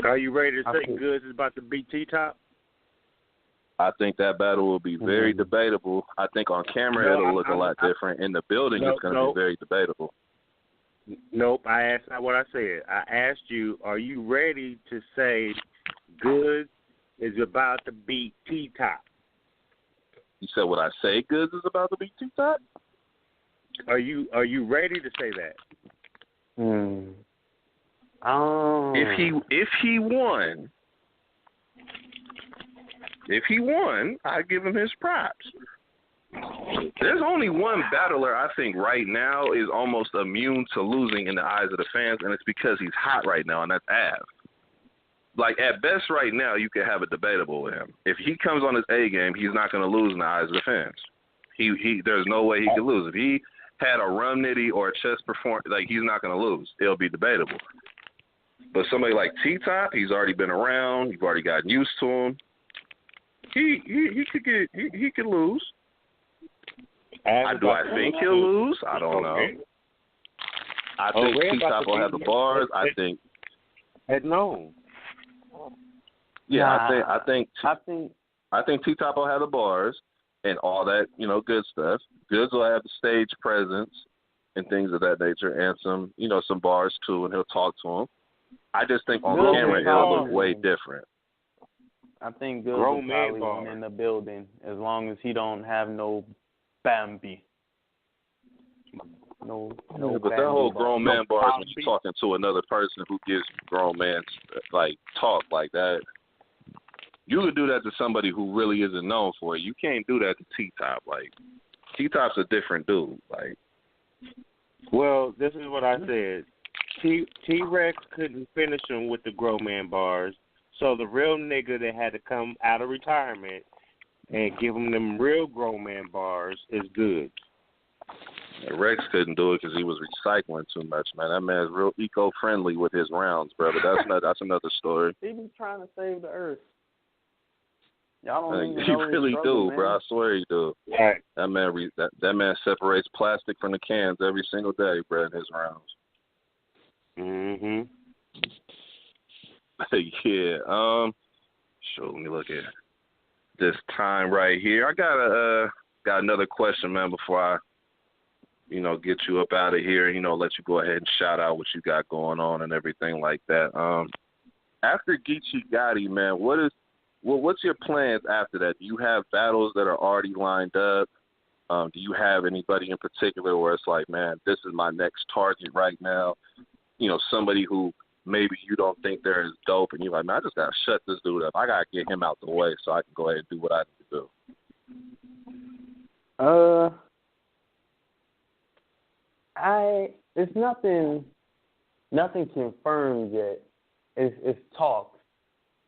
[SPEAKER 4] Are you ready to say Goods is about to beat T-Top?
[SPEAKER 1] I think that battle will be very debatable. I think on camera it'll look a lot different. In the building, it's going to be very debatable.
[SPEAKER 4] Nope, that's not what I said. I asked you, are you ready to say Goods is about to beat T-Top?
[SPEAKER 1] You said what I say Goods is about to beat T-Top?
[SPEAKER 4] Are you ready to say that?
[SPEAKER 1] If he won, I give him his props. There's only one battler I think right now is almost immune to losing in the eyes of the fans, and it's because he's hot right now, and that's Av. Like, at best right now, you can have a debatable with him. If he comes on his A game, he's not going to lose in the eyes of the fans. There's no way he could lose. If he had a Rum Nitty or a chess performance, like, he's not going to lose. It'll be debatable. But somebody like T-Top, he's already been around. You've already gotten used to him. He could lose. Do I think he'll lose? I don't know. I think T-Top will have the bars. I think.
[SPEAKER 4] No.
[SPEAKER 1] Yeah, I think T-Top will have the bars and all that, good stuff. Goods will have the stage presence and things of that nature, and some bars too, and he'll talk to them. I just think on camera it'll look way different.
[SPEAKER 2] I think Goods will probably win in the building as long as he don't have no Bambi. No,
[SPEAKER 1] but that whole grown man bars when you're talking to another person who gives grown man like talk like that. You could do that to somebody who really isn't known for it. You can't do that to T-Top. Like, T-Top's a different dude. Like,
[SPEAKER 4] well, this is what I said. T-Rex couldn't finish him with the grown man bars, so the real nigga that had to come out of retirement and give him them real grown man bars is Goods.
[SPEAKER 1] Rex couldn't do it because he was recycling too much, man. That man's real eco-friendly with his rounds, brother. That's another story.
[SPEAKER 2] He be trying to save the earth. Y'all don't even
[SPEAKER 1] he
[SPEAKER 2] know
[SPEAKER 1] really
[SPEAKER 2] struggle,
[SPEAKER 1] do,
[SPEAKER 2] man.
[SPEAKER 1] bro. I swear he do.
[SPEAKER 4] Right.
[SPEAKER 1] That man separates plastic from the cans every single day, bro, in his rounds. Yeah. Sure. Let me look at this time right here. I got another question, man. Before I, get you up out of here. Let you go ahead and shout out what you got going on and everything like that. After Geechee Gotti, man, what's your plans after that? Do you have battles that are already lined up? Do you have anybody in particular where it's like, man, this is my next target right now? Somebody who maybe you don't think they're as dope, and you're like, man, I just got to shut this dude up. I got to get him out the way so I can go ahead and do what I need to do.
[SPEAKER 2] It's nothing confirmed yet. It's talks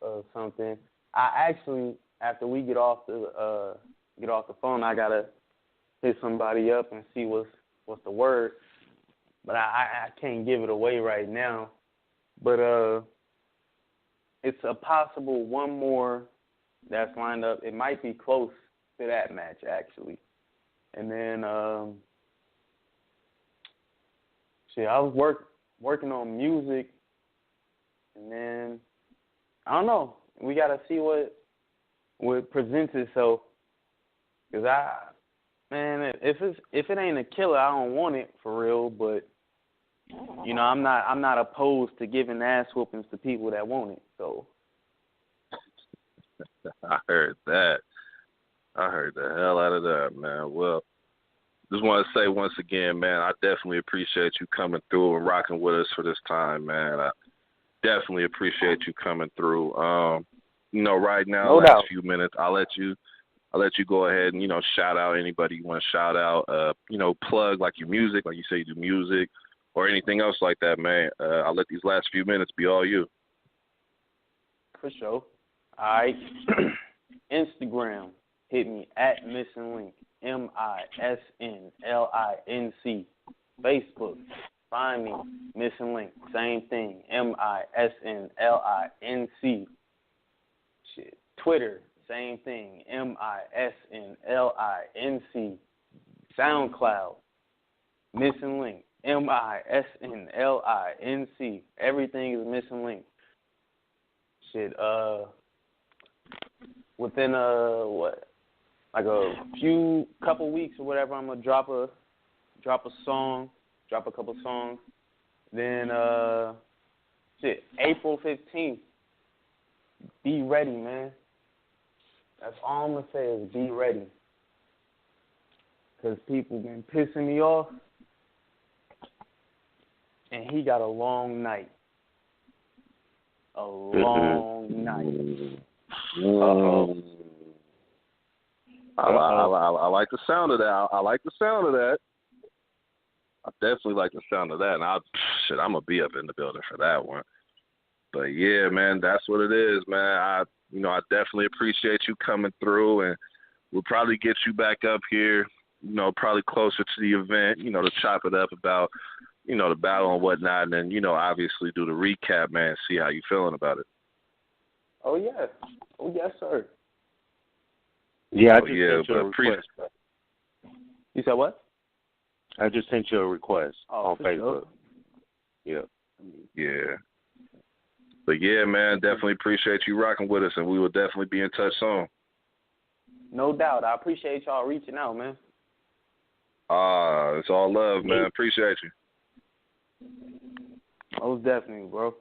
[SPEAKER 2] of something. I actually, after we get off the phone, I gotta hit somebody up and see what's the word. But I can't give it away right now. But it's a possible one more that's lined up. It might be close to that match actually. And then I was working on music, and then I don't know. We gotta see what presents itself. Cause if it ain't a killer, I don't want it for real. But you know, I'm not opposed to giving ass whoopings to people that want it. So
[SPEAKER 1] I heard that. I heard the hell out of that, man. Well, just want to say once again, man, I definitely appreciate you coming through and rocking with us for this time, man. I definitely appreciate you coming through. You know, right now,
[SPEAKER 2] no
[SPEAKER 1] last
[SPEAKER 2] doubt.
[SPEAKER 1] few minutes, I'll let you go ahead and, you know, shout out anybody you want to shout out, you know, plug like your music, like you say you do music or anything else like that, man. I'll let these last few minutes be all you.
[SPEAKER 2] For sure. All right. Instagram, hit me at Missing Linc, MISNLINC. Facebook, find me, Missing Linc, same thing, MISNLINC. Shit. Twitter, same thing, MISNLINC. SoundCloud, Missing Linc, MISNLINC. Everything is Missing Linc. Shit, within couple weeks or whatever, I'm gonna drop a couple songs. Then April 15th. Be ready, man. That's all I'm gonna say is be ready. Cause people been pissing me off, and he got a long night. A long night. Uh-oh.
[SPEAKER 1] I like the sound of that. I like the sound of that. I definitely like the sound of that. And I'm gonna be up in the building for that one. But yeah, man, that's what it is, man. I definitely appreciate you coming through, and we'll probably get you back up here, you know, probably closer to the event, you know, to chop it up about, you know, the battle and whatnot, and then, you know, obviously do the recap, man, see how you feeling about it.
[SPEAKER 2] Oh, yeah. Oh, yes, sir.
[SPEAKER 4] Yeah, I just sent you a request.
[SPEAKER 2] You said what?
[SPEAKER 4] I just sent you a request on Facebook.
[SPEAKER 2] Sure.
[SPEAKER 1] Yeah. But yeah, man, definitely appreciate you rocking with us, and we will definitely be in touch soon.
[SPEAKER 2] No doubt. I appreciate y'all reaching out, man.
[SPEAKER 1] It's all love, man. Appreciate you.
[SPEAKER 2] Most definitely, bro.